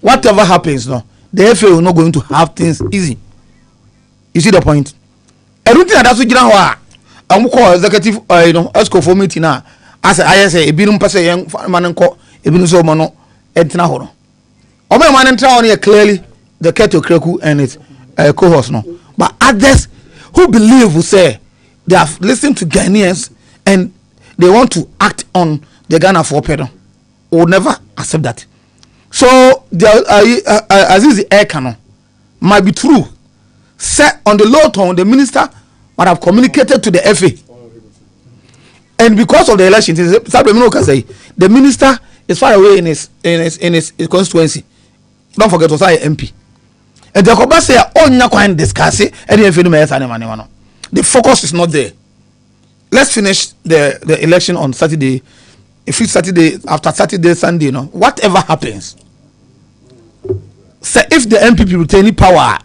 Whatever happens no, the FA will not going to have things easy. You see the point? Everything that's what I'm call executive esco for meeting now as I say ebinum pese yen man nko ebinum so mo no entina ho no o me man entra on here clearly the Keto Kreku and its co-host no but others who believe who say they have listened to Ghanaians and they want to act on the Ghana for pedo will never accept that. So the Azizi Air Canon might be true. Set on the low tone, the minister might have communicated to the FA. And because of the election, the minister is far away in his constituency. Don't forget was I MP. And the Koba say on discuss it and the focus is not there. Let's finish the election on Saturday. If it's Saturday, after Saturday, Sunday, you know, whatever happens. Say if the MPP retain power,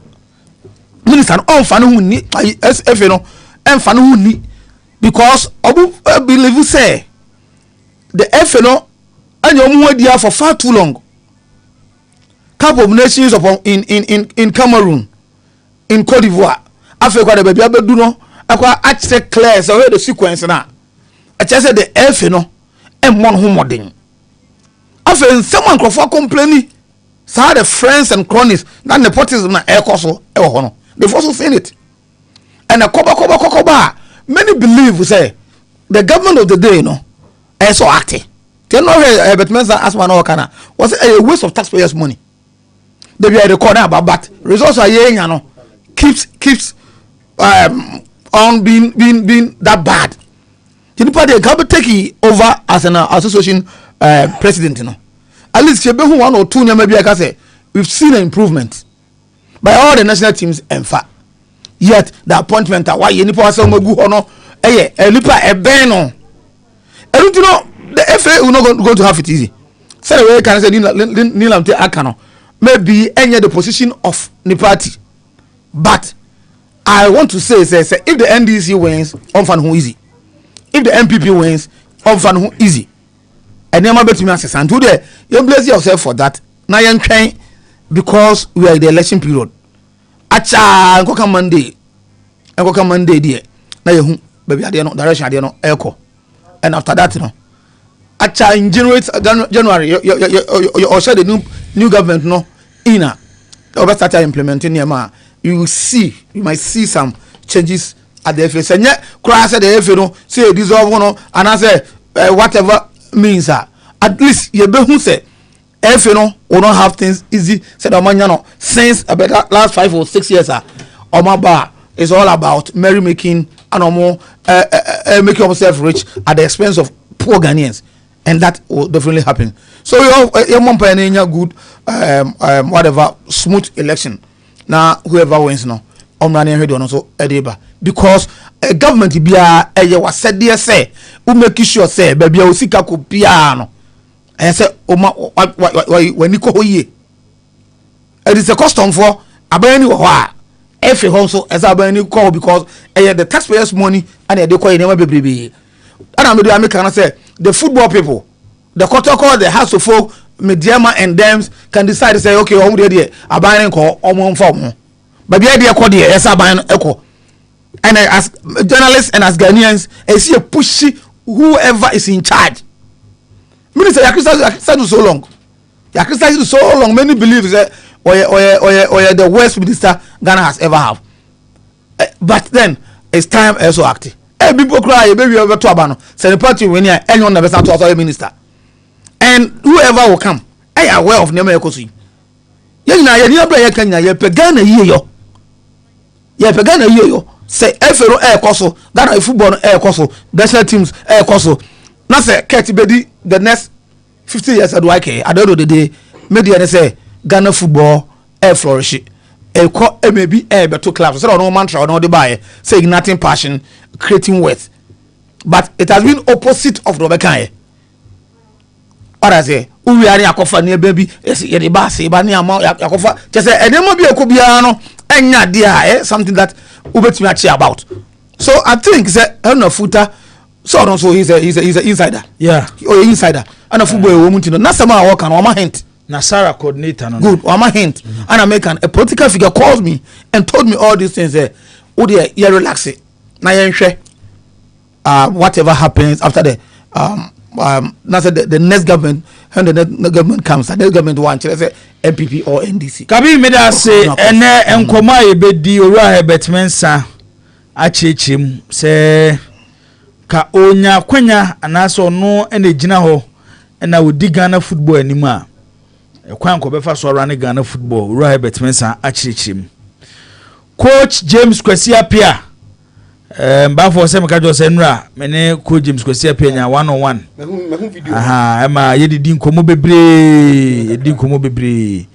minister on fanu ni SFA no en fanu ni because obu believe say the FA no anyo mu dia for far too long. Cup of Nations upon in Cameroon, in Cote d'Ivoire, Africa the baby abedu no akwa actually clear so the sequence na. I just said the FA no and one who modern. After someone crofo complaining, so the friends and cronies, that nepotism na air coso they've also seen it. And a koba many believe say the government of the day, you know, is so active. They know but Mensa Asman or Kana was a waste of taxpayers' money. They be a recorder but results are you know keeps on being that bad. You know, they can take over as an association president, you know. At least who 1 or 2 maybe I can say we've seen an improvement by all the national teams and fact. Yet the appointment why you nipa say mo gu hono nipa no. And you know the FA will not going to have it easy. Say the way can say Nilam te akano maybe any the position of the party. But I want to say if the NDC wins on fan who easy. If the MPP wins on fan who easy. And never bet me access and today you bless yourself for that. Now you're trying because we are in the election period. Acha nkoka Monday there. Now you baby I don't direction I don't echo. And after that, you know, acha in January you also the new government no ina. Over start implementing your you might see some changes at the FA. Say yeah, cry say the FA no say dissolve no and I say whatever means at least you be who say FA no will not have things easy. Said Omanya no since about last 5 or 6 years Omaba is all about merrymaking and making yourself rich at the expense of poor Ghanaians, and that will definitely happen. So you want good whatever smooth election. Now whoever wins now, running head on so edeba because a government be a was said there say who make sure say baby osika ko piano and say when you go ye it is a custom for abani wa every also as abani call because the taxpayers money and they call never be and I'm the American say the football people the protocol the house of folk Mediama and them can decide to say okay there abani call form but the idea called there yes abani echo and as journalists and as Ghanaians I see a pushy whoever is in charge. Minister Yakisa so long. Yakisa so long. Many believe that or the worst minister Ghana has ever have. But then it's time also active. People cry, baby over to Abano. Say the party when anyone never start to also a minister. And whoever will come, I am aware of Nema Yakosi. Pegana yo. Yeah, Pegana yo. Say FRO air coso, that football air coso, national teams air coso. Now say Keti Bedi the next 50 years at YK. I don't know the day. Media say Ghana football air flourish. A maybe air but 2 clubs. So no mantra or no the buy. Say igniting passion, creating wealth. But it has been opposite of the Bekai. What I say? We are yakofa near baby. Yes, the basi bani amount yakofa. Just say and there might be a kubiano and dia something that ubet me about. So I think say no footer. So also he's an insider. Yeah. Or insider. And a football woman to know. Not some work and one hint. Nasara coordinator. Good. One hint. And American a political figure called me and told me all these things. Oh dear, you relax it. Now whatever happens after the the next government, when the next government comes, the next government wants to say MPP or NDC. Kabi made us say and Nkoma ebedi ora ebetmensa achechim say ka onya kwanya anaso no ene gina ho na wodi Ghana football animu a ekwan ko befa so run Ghana football ora ebetmensa achechim. Coach James Kwesi Apia mbafo se meka jo se nra mene Coach James Kwesi Apia nya 1-on-1 ema yedidi nkomo bebre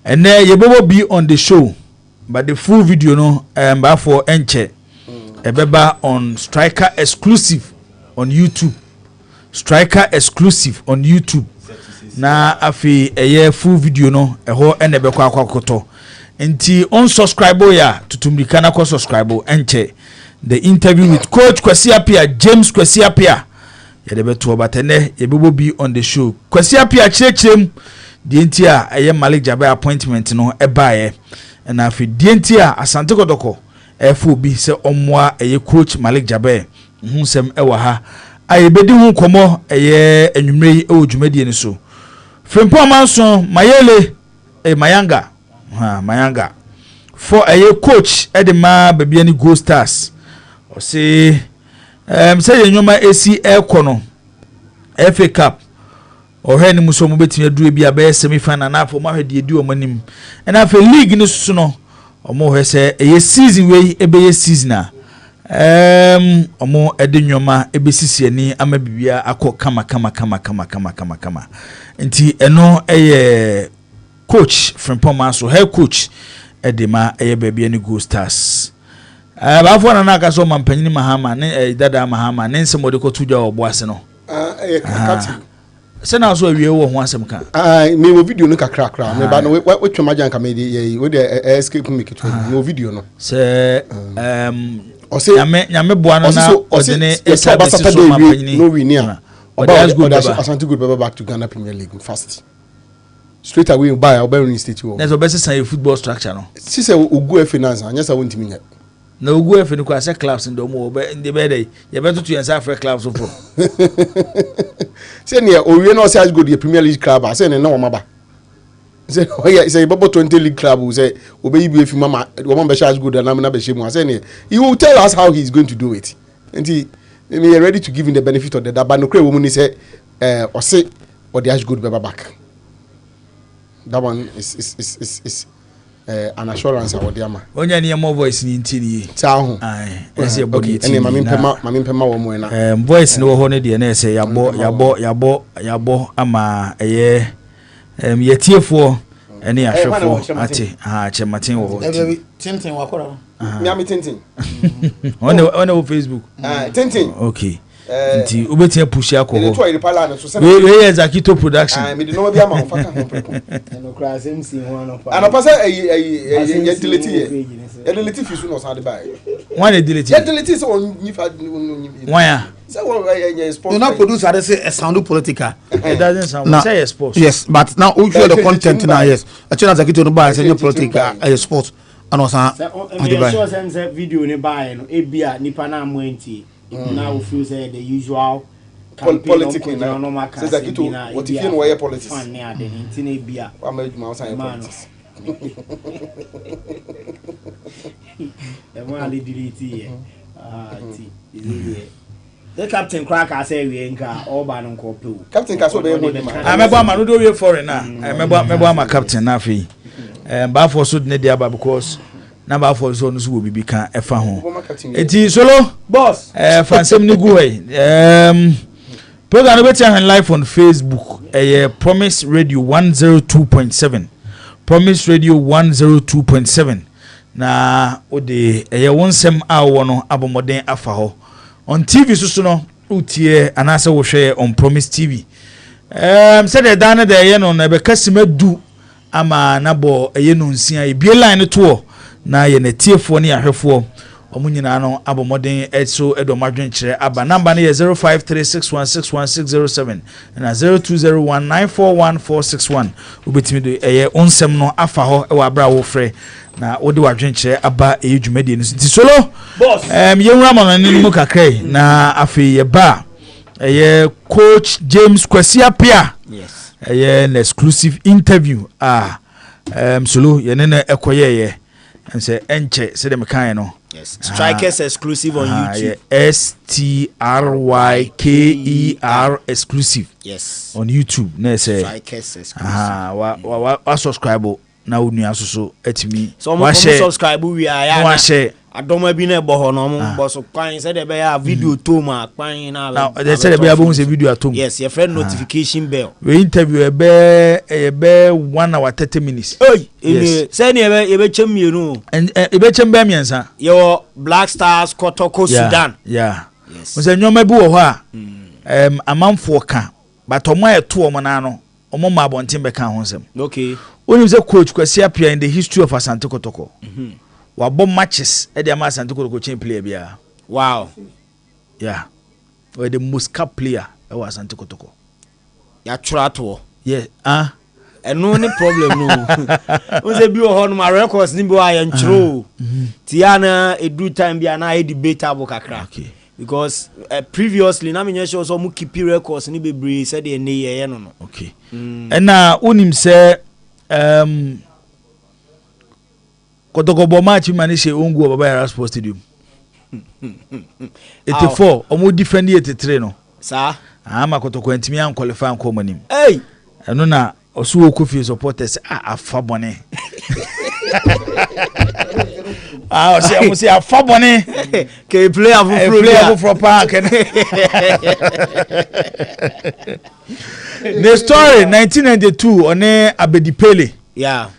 ene yebobo be on the show but the full video no mbafo enche ebeba on Striker exclusive on YouTube. Striker exclusive on YouTube. Na afi eye full video no eho ene bekwa akwakoto. Enti on subscribe ya tutumrika na ko subscribe enche the interview with Coach Kwesi Apia, James Kwesi Apia. Yede beto obatene yebebo be on the show. Kwesi Apia chirechirem di a eye Malik Jabe appointment no ebaye. Na afi di a Asante Kodoko FOB se omwa eye Coach Malik Jabe nhusem ewa ha ayebedi hu komo eye enwumre ewo dwumadi ni so Frempo Amanso Mayele Mayanga Mayanga for eye coach edema bebia ni Go Stars o se say enwuma AC Ekono FA Cup o he ni muso mo betimi aduru bia be semi final na afo ma hwede edi o manim na afo league ni so no omo he se eye season we ebe season omo ede nwoma ebe sisi ani ama bibia akọ kama nti eno eye coach Frempo Amanso head coach edema eye bebia ni Go Stars bafo na aka so mampanyini Mahama ne dada Mahama ne nsemo de ko tuja obo ase no se na so awie wo ho asem ka me wo video no kakra me ba no we twema jan ka me de we de escape make it no video no se nyame boa no na odene esa de so mampanyini no wi ni a Asante Good Baba back to Ghana Premier League fast. Straight away you buy Oberon State. There's a better football structure no. Si say Ugu finance and yes I want to na Ugu F no kwase clubs in the mo in the bed. You better to answer for clubs of. Say near Owe no say go the Premier League club. I say no maba. Say oh yeah, say Babo 20 league club will say obey you if mama woman be charge good and am na be shame. I say he will tell us how he's going to do it. And he ready to give him the benefit of the doubt. But no credit woman say or say or the Ash Good Baba back. That one is an assurance about the ama. Onya ni more voice ni ntini. Taho. Ai. Ese body. Ene mami mpema wo mo na. Voice no ho ne de na ese yabo ama eye yetiefo ene ahwefo ate chematin wo ho. Tintin wakora. Miami Tintin. On the Facebook. Tintin. Okay. Nti obetia push akọ ho. Try the pala so say. We is Akito production. Me de no be ama fa ka ho prepo. No class MC ho no pa. Ana pa say delete here. Delete fi so no sa de buy. One delete. Delete so on nyifa. One ya. Say one sport. Do not produce I say sound political. It doesn't sound say sports. Yes, but now we share the content now yes. Actually Akito no buy say political sports. And also say video ne buy no e bia nipa na amwanti. Now we feel say the usual politics na normal case says Akito what if you know politics fan na de ntine bia wa ma juma outside politics e mo ali delete here ti is the captain cracker say we nka all ba no nko pe o captain ka so be mo di ma mebo ama no do we foreign na mebo ama captain na afi ba for so ne dia ba because number for so no so will be can efa ho enti solo boss fansem ni go program no betia live on Facebook Promise Radio 102.7 Promise Radio 102.7 na ode wonsem a wo no abomoden afa ho on TV so no utie anase wo hwe on Promise TV said the dane de no na be kasima du ama na bo no nsia e bie line to na ye na tiefo ne ahwefo omunyina no abomoden etso edomadwen kire aba number ne 0536161607 na 0201941461 ubetimi do onsem no afa ho e wa bra wo frɛ na wode wadwen kire aba edwumadi no nti solo boss yenwura ma no mu kakrai na afi ye ba coach James Kwesiapia yes an exclusive interview solo ye ne ekoye and say enche say them kind no yes strikers exclusive on YouTube STRYKER exclusive yes on YouTube na say strikers exclusive wa subscribe na unu asoso etimi so mo subscribe we are wa share adoma bi na ebo ho no mo boss kwan say dey be video to ma kwan na they say dey be abo say video atom yes your friend notification bell we interview ebe 1 hour 30 minutes ey say ni ebe chem mienu ebe chem be miensa your Black Stars Kotoko Sudan yes mo say nyoma bi wo ho a amanfo ka but omo eto omo na no omo ma abonten be ka ho nsem okay oni say coach Kwesiapia in the history of Asante Kotoko wabo matches e dey Asante Kotoko chain player bia wow yeah we the most cap player e was Asante Kotoko ya trato yeah eno ni problem no o say bi o ho no ma records ni bi wa ya nchiro tiana edu time bia na e debatable kakra okay because previously na me nyesho so mu keep records ni bebre said e ne ye no okay and na unim say Kotoko bo match man she ongu Baba Yara Sports Stadium 84 omo defend 83 no sa ama Kotoko ntimi an qualify an ko manim hey eno na osu okofi supporters afa bone o say afa bone ke player from park the story 1992 one Abedipele yeah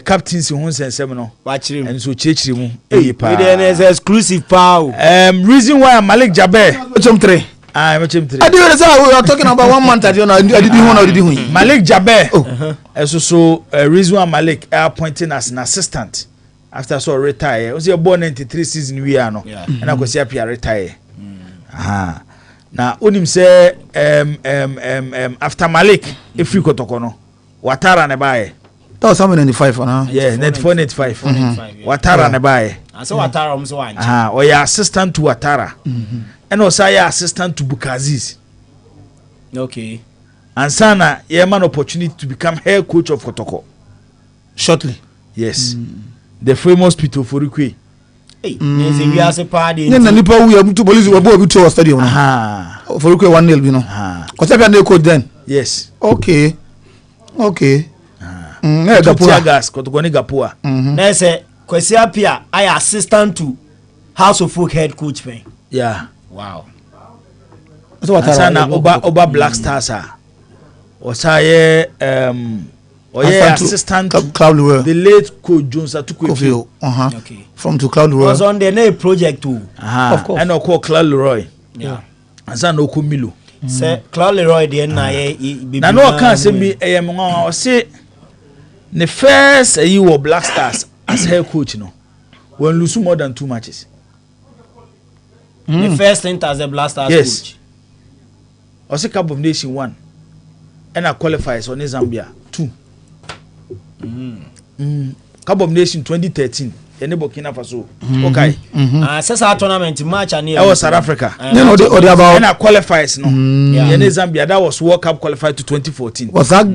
captains who sensem no watching and so chechiri mu eyipa it is exclusive power reason why Malik Jaber Chom 3 Machim 3 I do say we are talking about 1 month I did who Malik Jaber so reason why Malik appointing as an assistant after so retire. Was your born 93 season we are no and I go see Apia retire na onim say after Malik efri Kotoko no Watara ne bae. That was something in the 5 na. Yeah, 9495. Watara ne bae. So Watara umso wanchi. Or your assistant to Watara. And also your assistant to Bukaziz. Okay. And Sana, you have an opportunity to become head coach of Kotoko. Shortly. Yes. The famous Peter Forikwe. Hey, we are a party. Then the people we have to police were both to stadium. Forikwe 1-0, you know. Because I can coach then. Yes. Okay. Gas Kotoko Gapua. There's a Kwesi Apia, I assistant to House of Folk head coach. Yeah. Wow. So what Sana Oba Black Stars assistant to the late coach Jones Atukwe. Okay. From to Cloud Leroy. Was on the project too. Of course. And call Cloud Leroy. Yeah. And Sana Okumilo. Say Cloud Leroy the na no can say me or say the first you were Black Stars as head coach no. When lose more than 2 matches. The first thing as a Black Stars coach. Or say Cup of Nation 1. And I qualifies on Zambia 2. Cup of Nation 2013. And Burkina Faso. Okay. Says our tournament match and I was South Africa. And I qualifies no. And Zambia that was World Cup qualified to 2014. Was that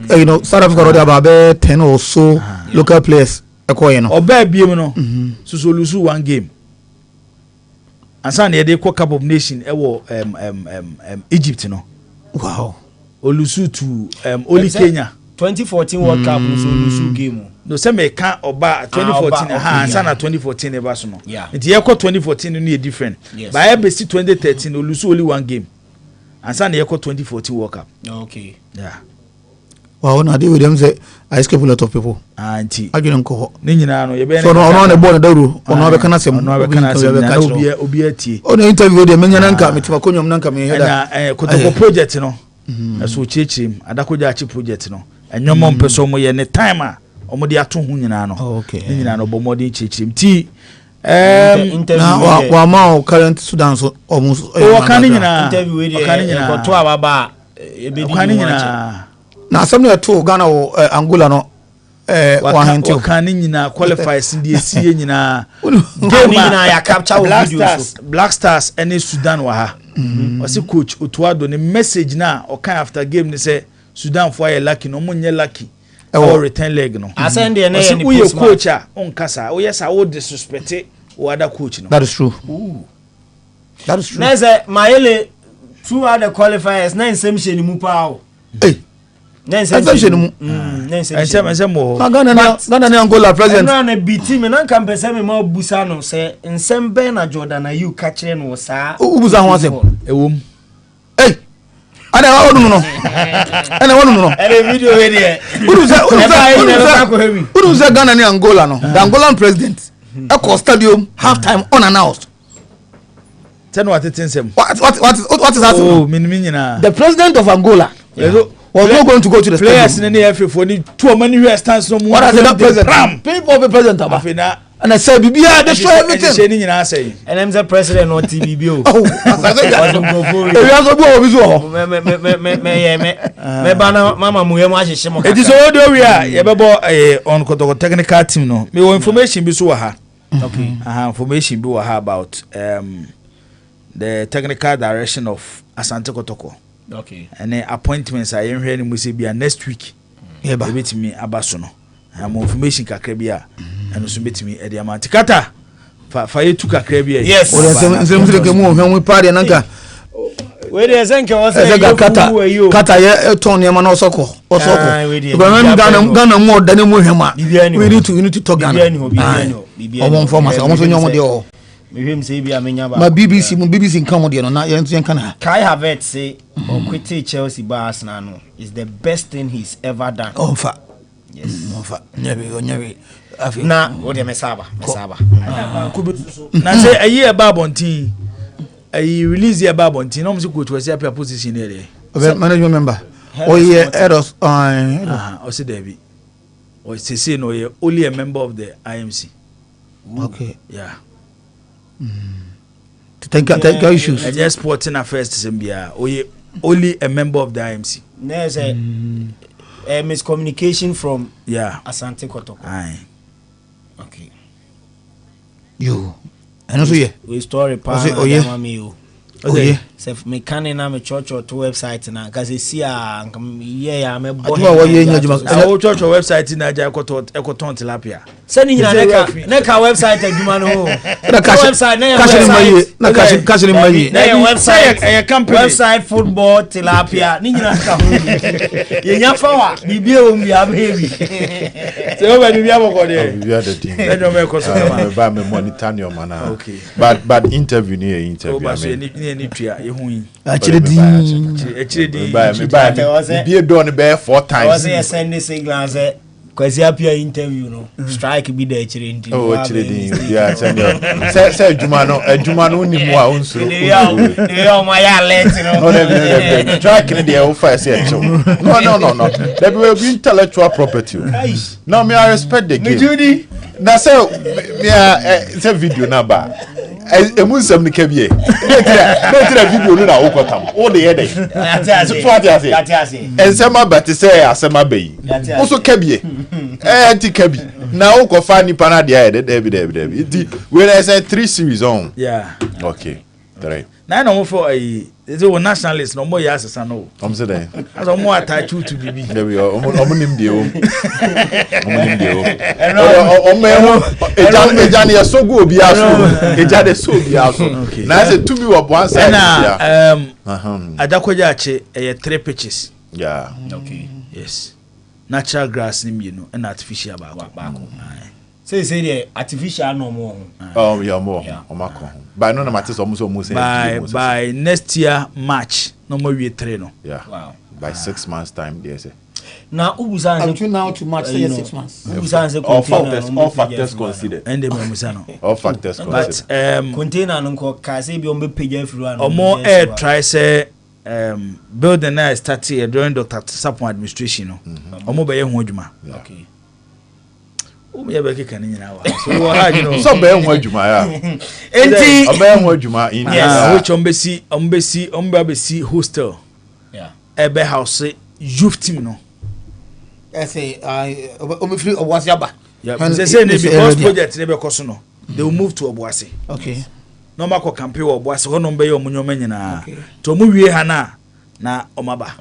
South Africa already about 10 or so local players? Or baby no. So lose 1 game. And Sunday they call Cup of Nation Egypt no. Wow. Olusu to only Kenya 2014 World Cup so Olusu game. No say me can oba 2014 sana 2014 e ba so no. Yeah. It ye 2014 no different. Yes. By besi 2013 Olusu only 1 game. And sana ye 2014 World Cup. Okay. Yeah. Wow, na dey with them say I escape a lot of people. Auntie. Adwene nko. Ni nyina no ye be So no na born daru, ono abeka na sem. Ono abeka na sem na obi atie. Ono interview dey menya na nka metima konyom na nka me head. Na Kotoko project no. So chichim adakoja achi project no. Enyomo mpeso mo ye ne time a omo de ato ho nyina no. Okay. Ni nyina no bo mo de chichim ti na wa ma current Sudan so almost o kan nyina interview we dey ko to ababa e be di nyina na asem na to Ghana wo Angola no wa kan nyina qualifies ndi esie nyina game nyina ya capture videos Black Stars any Sudan wa ha wasi coach Otuado ne message na o kan after game ni say Sudan for ya lucky no munye lucky or return leg no asend dey na any post coach a on kasa o yes I would disrespect o other coach no. That is true. That is true. Neze Maele two other qualifiers na nsem hye ni mu pa o. Na nsem hye ni mu. Na nsem mo. Ghana na Angola president. Na biti me na kan pese me ma busa no se nsem be na Jordan na you ka kire no sa. Ubuza ho asem. Ewom. Ana wa onu no. Ana wa onu no. Ere video we dey. Uruza Ghana na Angola no. The Angolan president Echo Stadium half time unannounced. Tell what it is. What is that? Oh, minimina. The president of Angola was not going to go to the players stadium. In the FA for the 2 many years stands no more. What has the president? People of the president about. And I said, "Bibia, destroy everything." And I'm the president not TBBO. Oh, you have to go visual. Me bana mama muhemu ahihye mo. It is all the we are. You be on Kotoko technical team no. Me information bi so wa ha. Okay. Information bi wa ha about the technical direction of Asante Kotoko. Okay. And the appointments I am hearing we say be next week. Yeah, ba. Bit me abaso no. Am information kakra bia and so bit me e dey amount kata fa you took kakra bia. Yes. O dem ke mu ohun we party nanka. We dey senke o say kata ye turn ye ma na osoko. Because Ghana more than mu hema. We need to talk Ghana. Omo informa say omo so nyomo de o. Me him say bia menya ba. Ma BBC nkan mo de no na yen kan. Kai Havertz say quitting Chelsea by Arsenal no is the best thing he's ever done. Oh fa. Yes. Oh fa. Nyawe. Na o de mesaba. Na say ayi e ba bontin. Ayi release e ba bontin. No mo say coach we say appear position here. Management member. Oh yeah, Eros. O say David. O say no you only a member of the IMC. Okay. Yeah. technical issues. And just sporting affairs to Zambia. Only a member of the IMC. There's a miscommunication from Asante Kotoko. Aye. Okay. You. And also, we story pa you. Okay. So me can na me church or to website na cause see yeah me boy. Our church or website na ja ekoton tilapia. Send you neka website adwuma no. Website na website company. Website football tilapia. Ni nyina ka ho. Ye nya fa wa bibie o mi abebi. Se o ba bibie aboko de. Bibie the team. Let me go so ba me monitor your man. Okay. But interview ni ni tua ye hu yin. Actually be done be 4 times. Was he send this signal say kwasi apia interview no strike be there chire ndi. Oh chire din. Yeah, say adwuma no ni mu a onso. Yeah, my alert no. No, strike ni dey offer say echo. No. There will be intellectual property. No, me I respect the game. Na say say video na ba. Emunsem ni kabie. Betira video no na wokotam. O de ye dey. Ensema bati say asema bayi. Oso kabie. Anti kabi. Na wokofa ni pana de ya David. When I say 3 series on. Yeah. Okay. 3. Na no for is a nationalist no more yes no. Say there. As o more attach to bibi. There we are. Omonim de o. Ejani ya so go obi aso. Ejade so obi aso. Na say to me wo one side here. Ajakwaja ache 3 pitches. Yeah. Okay. Yes. Natural grass ni mienu and artificial baako. Say the artificial no more. Oh, yeah, more. Omako. By no matter almost by next year March no more we 3 no. Yeah. Wow. By 6 months time there say. Now ubusanze between now to March 6 months. Ubusanze all factors considered. And the memusano. All factors considered. But container no ko ka say bi on be page everyone. Or more air try say building na start here during Dr. Sapon administration no. Omo be ye ho adwuma. Okay. O me be keka ni nyina wa. So we ha you know. So be ho adwuma ya. Enti obe ho adwuma in which ombesi hostel. Yeah. Ebe house youth team no. I say free Obuasiaba. Yeah, say because project ne be koso no. They will move to Obuasi. Okay. No mako campaign Obuasi ho no be ye omunyoma nyina. To mu wie ha na omaba.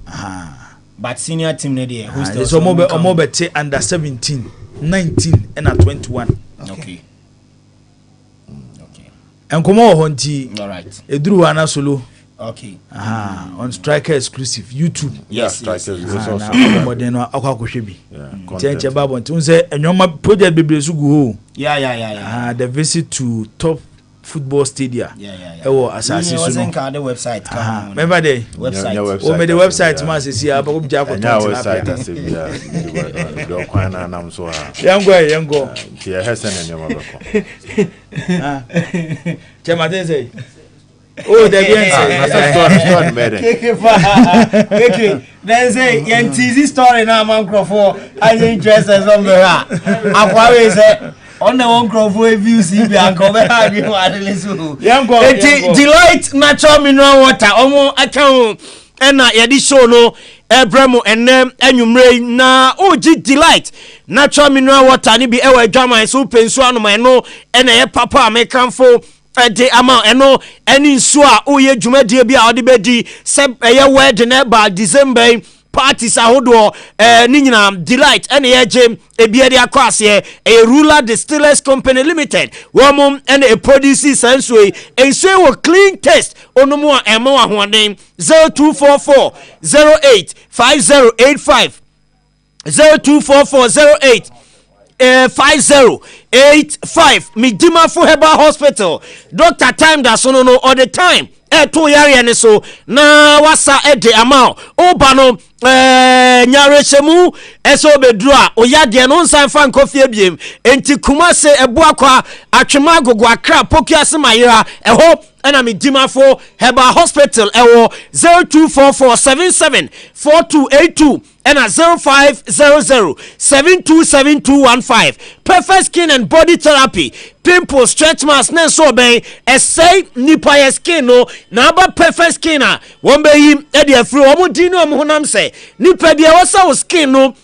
Aha. But senior team ne dey hostel. So omo be te under 17, 19 and 21. Okay. Enkomo ho nti. All right. Eduru ana solo. Okay. On Striker exclusive YouTube. Yes, Striker is also modern akwakohwe bi. Chenche babo nti unse enyoma project bebre su gu ho. Yeah. The visit to top football stadia. Yeah. Ewo asase so no. The website come. Remember the website. O me the website ma se sia ba ko bia ko ton website asebia. Do kwan na nam so ha. Yango. Ti e hesen enyoma beko. Chema den say. Oh, the okay. Then say, "Yen teasy story now, man. Crawford, I interested some the ha. Akwawe say, on the one Crawford views, he be uncle. Have you had a little? Delight natural mineral water. Omo account. Ena yedi show no. Ebremo enem enyumre na oji delight natural mineral water ni bi ewe drama so pensu anoma no ena ye papa me kanfo de ama eno eni nso a oye dwumadie bia ode bedi se ye wedding ba December parties ahodo ni nyina delight ene ye gem ebia de akwase e ruler distillers company limited womum ene e produce senso enso wo clean test onomu a emo ahoden 0244 08 5085 0244 08 5085 Midima for Herbal Hospital. Dr. Time da so no all the time. To yare ne so na wasa de amount. Obano nyareshemu eso bedrua oyade no nsan fan kofie biem enti Kumase ebuakwa atwema gogo akra pokiase mayira eho ena Midima for Herbal Hospital ewo 0244 77 4282 ɛna 0500727215 perfect skin and body therapy pimple stretch mask ne so ben ɛsɛe nipa yɛ skin no na aba perfect skin a wɔn bɛyi ɛde afiri wɔn di no wɔn honam sɛ nipa bi a wɔsa wo skin no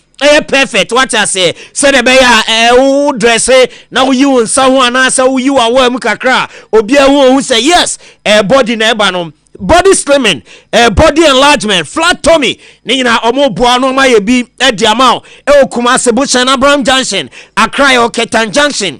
perfect what I say de be ya wo dress na wo yi wo nsa ho ana sa wo yi wa wa mu kakra obi a wo say yes body na eba no body slimming body enlargement flat tummy ni na omo boa no ma ye bi di amount okuma sebucha na Abraham Junction Accra o Ketan Junction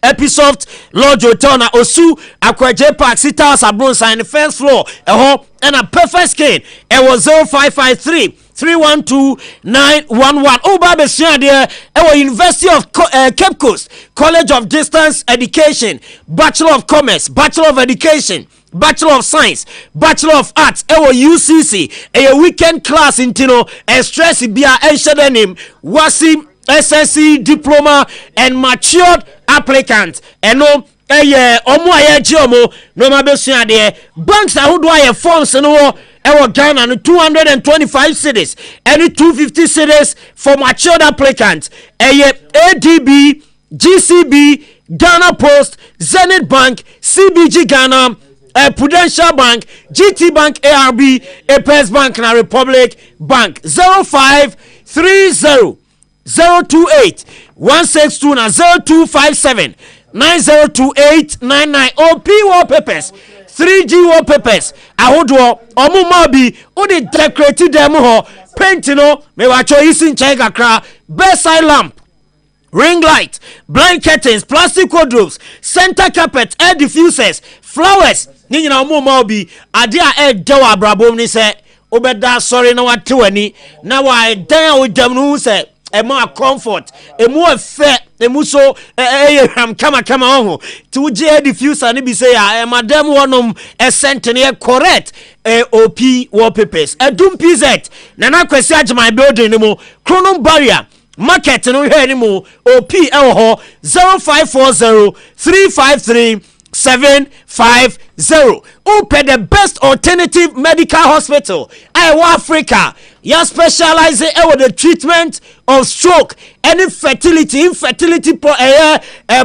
Episoft Lodge Hotel na Osu Akwaje Park City House Abron sign the first floor and a perfect skin was 0553 312-911. Oh, Baba there. Our University of Cape Coast College of Distance Education, Bachelor of Commerce, Bachelor of Education, Bachelor of Science, Bachelor of Arts. Our UCC. A weekend class in Tino. Stress Bia Enshadenim. Wasim SSC diploma and matured applicant. And no. Omo aye jiomo no mabesua de banks ahodo aye forms no Ghana no 225 cedis any 250 cedis for matured applicants ADB GCB Ghana Post Zenith Bank CBG Ghana Prudential Bank GT Bank ARB Apex Bank na Republic Bank 0530 028 162 na 0257 902899 OP wallpapers 3G wallpapers ahodo omuma bi odi decorate dem ho paint no me wa cho isin chai kakra bedside lamp ring light blind curtains plastic wardrobes center carpet air diffusers flowers ni nyina omuma bi ade a dewa abrabom ni se obeda sorry na wate wani na wa dan a odam no se emo comfort emo efe emu so kama oho ti uje diffuser ni bi say ya madam wonom sent ne correct OP wallpapers edum PZ na na kwesi agema building ni mo Chrono Barrier market no hwe ni mo OP ho 0540 353 750 open the best alternative medical hospital Africa. You specialize in the treatment of stroke and infertility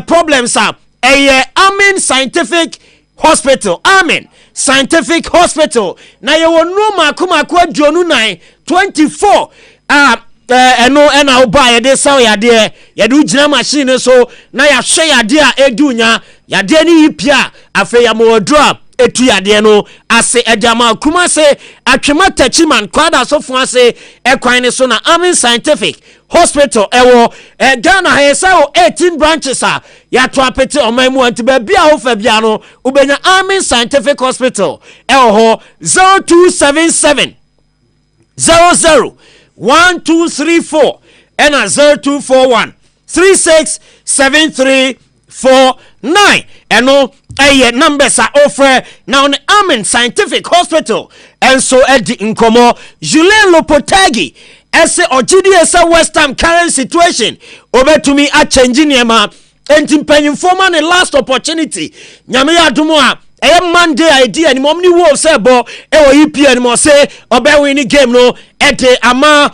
problems. Amen Scientific Hospital. Amen Scientific Hospital. Now you will know makuma kwa jonu 24. And I'll buy a day so ya dear. Ya do jina machine so na ya share ya dear edunya ya dear ni pia afe ya mo drop. Etu ya de no ase ejama kuma se atwema tachiman kwada so fu ase ekwan ne so na Amin Scientific Hospital ewo Ghana ha yesa 18 branches a ya to apete omamu anti ba bia ho fa bia no ubenya Amin Scientific Hospital ewo ho 0277 00 1234 and 0241 367349 and no numbers are offer now on Amen Scientific Hospital and so at the incomo Julien Lopotagi ese ogidi ese West Ham current situation over to me a changing yema enti mpanyimfo ne last opportunity nyame ya adomo a Monday idea ni momni wo se bo EPL ni mo se obe win game no ete ama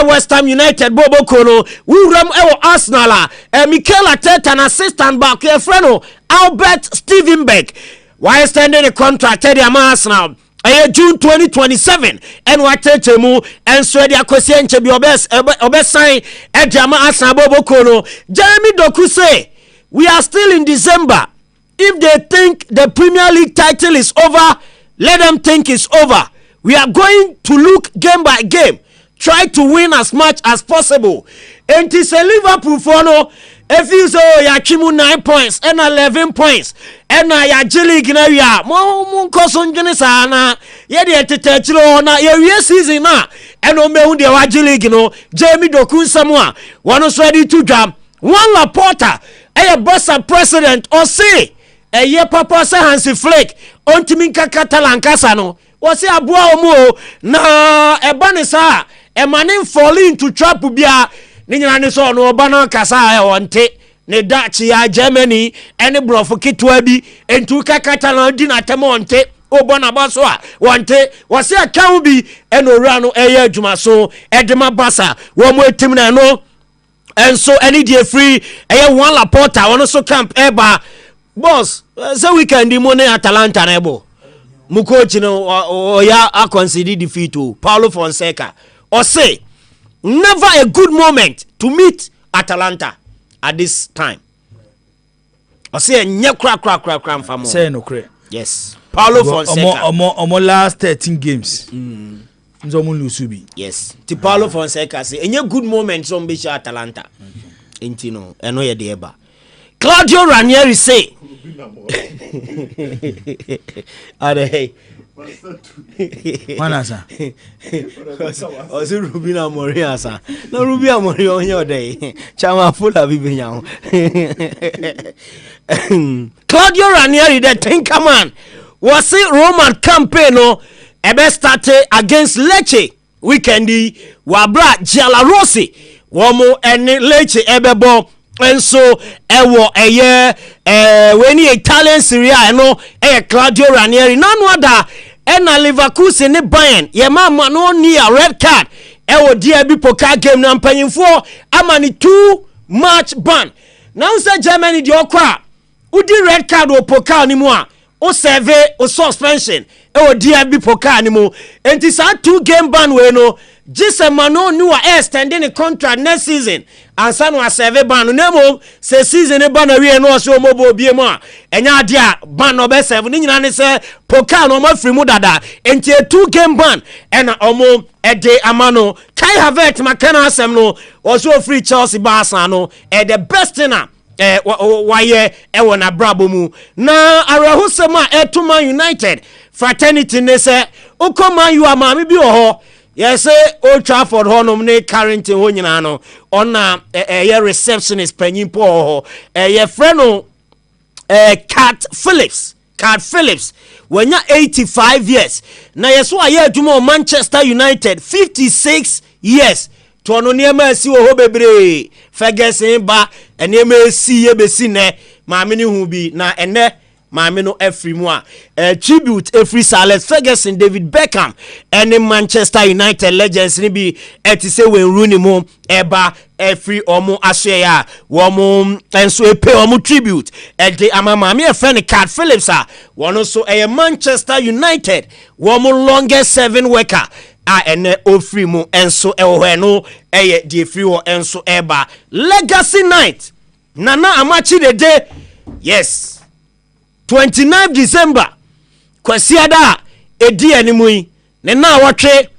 West Ham United bobo kono wuram Arsenal a Mikel Arteta na assistant back your friend Albert Stevenberg why standing the contract at ama Arsenal June 2027 and what mu and so dia kwesienche bi obe sign ete ama Arsenal bobo kono Jeremy Doku say we are still in December. If they think the Premier League title is over, let them think it's over. We are going to look game by game, try to win as much as possible. And it's a Liverpool for no. If you say ya chimu 9 points and 11 points, and ya jili gina ya mo koso njene sana ya de tetechiro na ya season na and o mehu de wa jili gino Jamie Doku Samoa one so ready to jam one Laporta a bossa president or say ye papa sa Hansi Flick ontimi nkaka lankasa no wose aboa omo na ebane sa e mane fall into trap bia ni nyina ne so no oba na kasa e wonte ne Dutch ya Germany ene brofo kitwa bi entu kakata na di na temonte obona baso a wante wase account bi enowura no eye adwuma so edema basa wo mo etim na no enso any day free eye one Laporta ono so camp eba boss so weekend mo ne Atalanta na ebo mu coach no oya a concede defeat to Paulo Fonseca or say never a good moment to meet Atalanta at this time. I say nye kra mfamo. Say no kre. Yes. Paulo Fonseca. Omo last 13 games. Nzo mo lose bi. Yes. Ti Paulo Fonseca say enye good moment so mbe Atalanta. Enti no eno ye de eba. Claudio Ranieri say Ade Manasa. Osi Rubina Moriasa. No Rubia Mori on your day. Chama fula bibenya. Claudio Ranieri the thinker man was it Roman campaign ebe started against Lecce weekendi wabra Giallorossi womo ene Lecce ebebo enso ewo eye when Italian Serie A no Claudio Ranieri none other ena Leverkusen ne Bayern ye mama no near red card ewo dia bi poka game na mpanyimfo amani 2 match ban now say Germany di okwa udi red card o poka ni mu a o serve o suspension ewo dia bi poka ni mu enti sa 2 game ban we no Gisemano ni wa extending the contract next season and san wa serve ban no mo se season e ban we no so mo bo bie mu a enya ade a ban no be serve ni nyina ne se poka no ma free mu dada enti 2 game ban ena omo ede amano Kai Havertz makana asem no also free Chelsea Barca no the best na waye ewo na brabo mu na arahusema etuma United fraternity ne se ukoma you amami bi ho yes Old Trafford honom ne current ho nyina no ona ye receptionist panyin po ho ye friend no Cat Phillips when you 85 years na yeso aye adwuma Manchester United 56 years to ono niema si wo ho bebre Ferguson ba eniema si ye besi ne maame ne hu bi na ene maame no every mu a tribute every Alex Ferguson David Beckham and Manchester United legends ni bi etise when Rooney mo eba every omo aswe ya womo enso epe omo tribute de amama me e friend Cat Phillips a wono so Manchester United womo longest serving worker ene ofri mu enso ewo no die free wo enso eba legacy night nana amachi the day yes 29 December kwasiada edi animu yi ne na wotwe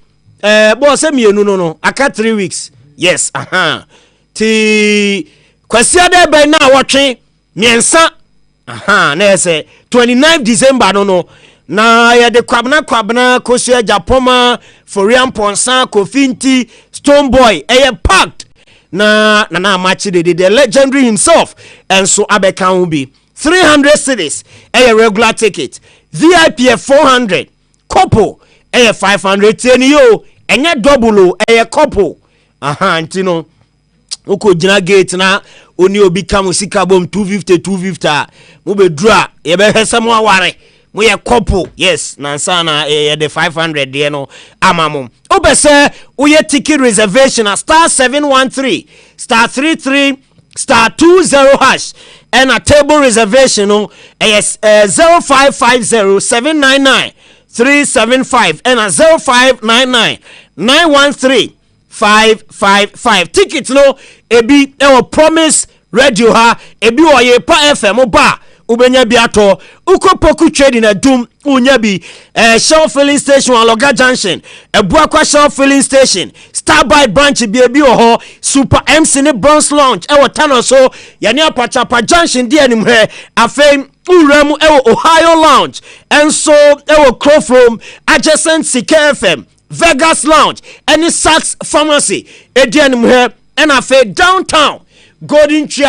bo se mienu no aka 3 weeks yes ti kwasiada be na wotwe miensa na ese 29 December no na ya de kwabna kosia Japoma Forian Ponsa Kofinti Stone Boy packed na match the legendary himself and so abeka will be 300 cedis a regular ticket VIP 400 couple 500 tenio enya double couple ntino uko jina gate na oni obi kam sika bom 250 mo be dura ye be hwese mo aware mo ye couple yes nansa na the 500 de no amamo obese uye ticket reservation a star 713 star 33 star 20 hash and a table reservation no 0550 799 375 and a 0599 913 555 tickets no ebi promise radio ha ebi oye pa FM ba ubenya biato ukopoku trading adum unya bi Shell filling station Aloga Junction Ebuakwa Shell filling station Starby branch bi ebi ho Super MC ne Bronze Lounge tano so yani apachapa junction di anim he afem uramu Ohio Lounge enso Croft Room adjacent Sika FM Vegas Lounge any Saks Pharmacy edi anim he and afe downtown Golden Tree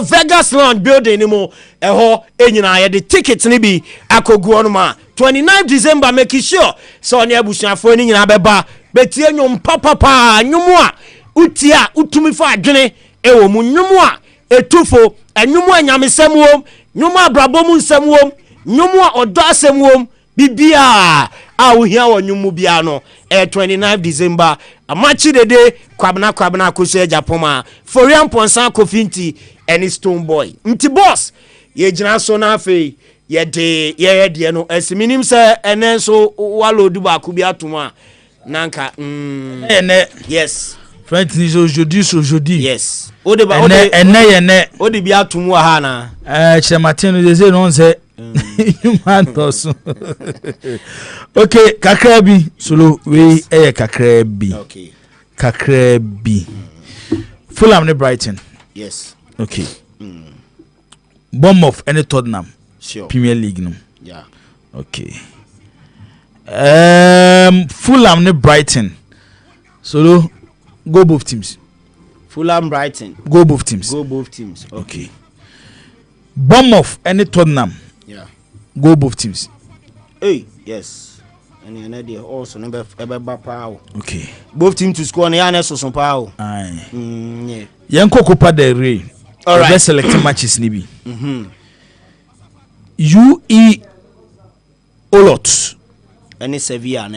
Vegas Lounge building anymore. Enyina the tickets ni bi akogu onuma 29 December make sure so on abusuafo ni nyina beba betie nyom papa nyomu a utia utumi fa adwene ewo mu nyomu a etufo enyomu anyamesem wom nyomu abrabom nsem wom nyomo odo asem wom bibia a wo hia wo nyomo bia no 29 December amachi dede kwabna akoso Japoma Forian Ponsan Kofinti any Stone Boy nti boss ye gina so na afei ye de no asiminim se enen so walodu ba ku bia tuma nanka yes friend ni jeudi yes ode bia tumu ha na Clementino de say no say human toss okay kakra bi solo we kakra bi okay kakra bi Fulham ne Brighton yes okay Bournemouth and Tottenham sure Premier League no yeah okay Fulham ne Brighton solo go both teams. Fulham Brighton go both teams okay Bournemouth and Tottenham yeah go both teams. Hey yes and another also number power okay both teams to score na so power aye yeah yanko Copa del Rey all right select matches ni bi UE Olot any Sevilla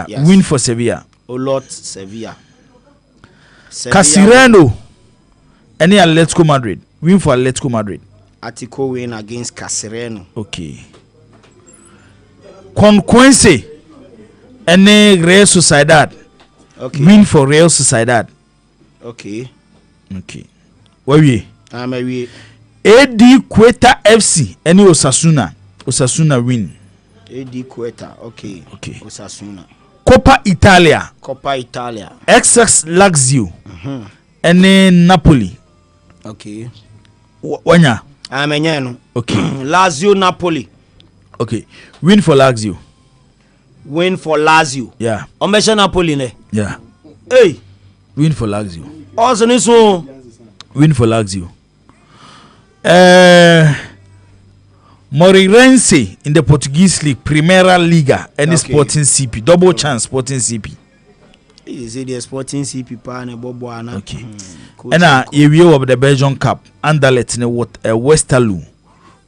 yes. Win for Sevilla Olot Sevilla Casirano any Atletico Madrid win for Atletico Madrid Atletico win against Casirano okay Conquense any Real Sociedad okay win for Real Sociedad okay where we AD Quetta FC any Osasuna win AD Quetta okay Osasuna Coppa Italia XX Lazio any Napoli okay wanya amenyano okay Lazio Napoli okay win for Lazio yeah omesha Napoli ne yeah hey win for Lazio also ni so win for Lazio Moreirense in the Portuguese League Primeira Liga any Sporting CP double chance Sporting CP is it the Sporting CP pa na bobo ana okay and yewie of the Belgian Cup Anderlecht ne Westerlo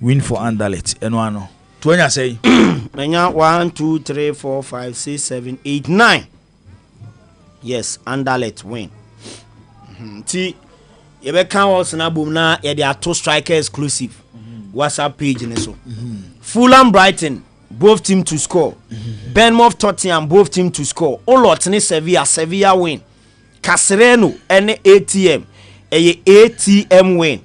win for Anderlecht eno ano to anya say menya 1 2 3 4 5 6 7 8 9 yes Anderlecht win ti yebe kan was na bom na ye dey ato striker exclusive WhatsApp page ne so Fulham Brighton both team to score Bournemouth Tottenham both team to score Olot ne Sevilla win Casirano and ATM win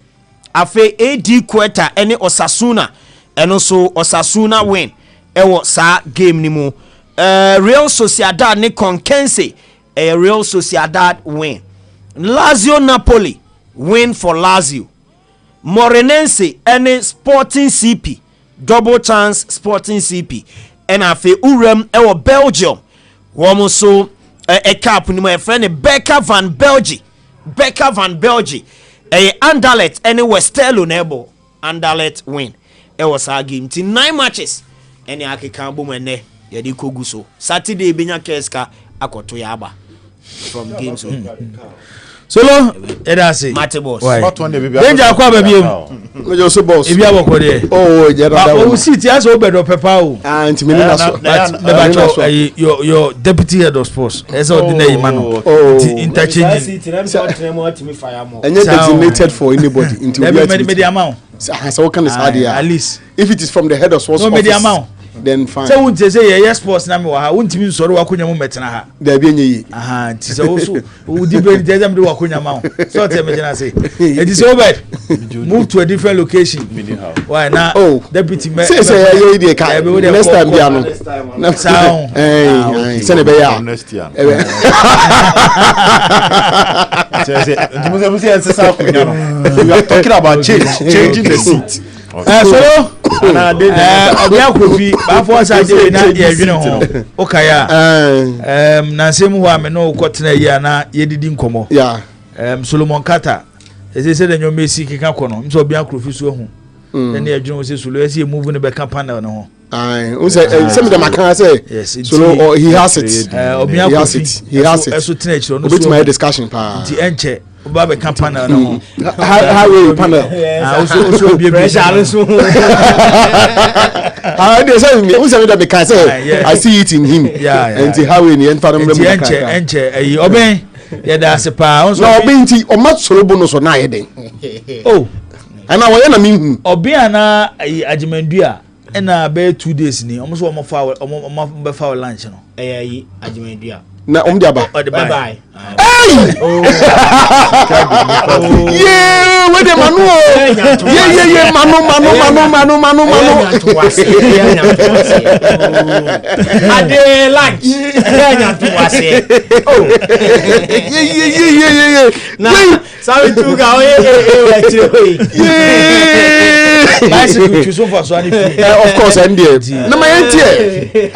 afe AD Quetta and Osasuna and also Osasuna win ewo sa game ni mu Real Sociedad ne Conquense Real Sociedad win Lazio Napoli win for Lazio Moreirense and Sporting CP double chance Sporting CP and afe Urem ewo Belgium womo so a cap ni my friend Becca van Belgie Anderlecht and Westerlo nebo Anderlecht win it was our game till 9 matches and akeka bom ene ye di kogu so Saturday benya keska akoto yaba from games solo eda say Mate boss What one dey be danger akwa ba biem no just so boss ebi aboko de oh yeah that one sit as obedo pepper o and me na so your deputy head of sports as ordinary man interchanging and yet designated for anybody into media amount so what can is hard here at least if it is from the head of sports no media amount then fine so won't say yes sports na me wa ha won't mean soro wakonya mu metena ha there be enyi aha ti so wo di be dey dem do wakonya ma so tell me na say it is over move to a different location why na deputy me say you dey ka next time bia no next time say ne be ya next year say we are talking about changing the seat so obiya kofi ba for saje na ye dwene ho okaya na nsem ho ame no kotena yi ana yedidi nkomo yeah Solomon Kata say the nyo Messi kika kono nso obiya kofi so hu na ne adwene ho say Solo ese move ne be ka panel no ho we say some of them can say so he has it obiya kofi he has it eso tena chiro no so bit my discussion pa ti enche Baba panel no. Highway panel. Also be pressure also. They say me, who say that because I see it in him. And the highway ni en fara mrem. Enche oben ya da se pa. No oben ti o mat soro bonus na ye den. Oh. Ana wo ye na mi hu. Oben na Ajimandua na be 2 days ni. Omo so omo be fa lunch no. Ayi Ajimandua. Na dia aba. Bye bye. Hey! Yeah, where the manu? Yeah, manu. Ade lunch. Oh. Yeah. Na, sorry to go. Bicycle choose for so ani. Of course, I'm there. Na my entie.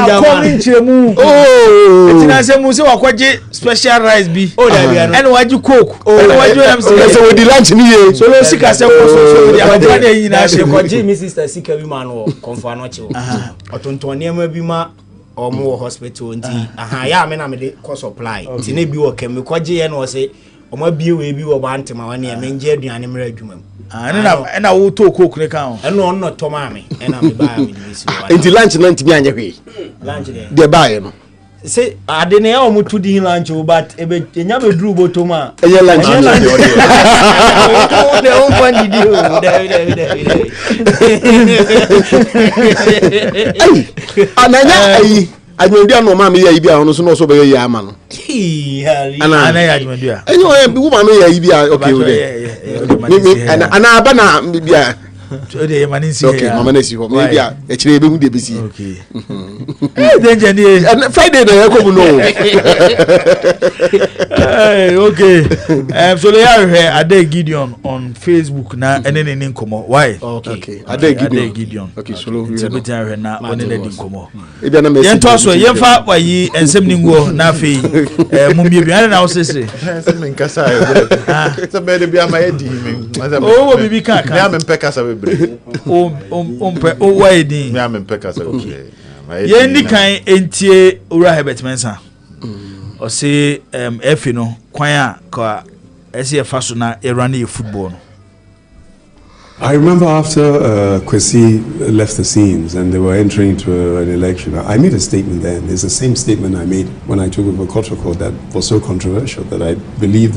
Coming chemu. Oh. Tina se mu se wakwaje special rice bi. Oh, there we are. And waji coke. And waji MC. So we di lunch ni ye. So no sika se ko so di abadwa na yi na she ko ji mi sister sika bi man wo konfa no che wo. Otonton niam bi ma omo hospital nti ya me na me de ko supply. Nti na bi wo kem ko je ye no se omo bie we bi wo ba ntema wa na me nje aduane mra adwuma mu. Na wo to coke ne kan. Eno no to ma me. Na me ba me di si wo. Nti lunch na ntimi anye hwe. Lunch de. De ba ye no. Say adene ya omutu di lunch but enya be dru botoma enya lunch de on fandi di ananya ai Ajimandua no ma me ya ibi a hono so no so be ya ama no ana ya Ajimandua enyo e bi wo ma me ya ibi a okay we dey ana aba na bia ode ye mani si okay mama na si ho me bia e kire be hu de be si okay danger ni Friday na ya ko mu no okay so they are Ade Gideon on Facebook na ene ne nkomo why okay Ade Gideon okay so lo we na one ne nkomo e bia na me yen to so yen fa wayi ensem ni ngo na fe mumie bi ana na wo sese ensem nkasa e so be de bia ma yedi me o bibi kan me am mpekasa bebre o why din me am mpekasa bebre yen di kan entie owura Herbert Mensah o say efi no kwan a ka ese fa so na run e football no. I remember after Kwesi left the scenes and they were entering into an election, I made a statement then. It's the same statement I made when I took over Kotoko that was so controversial that I believed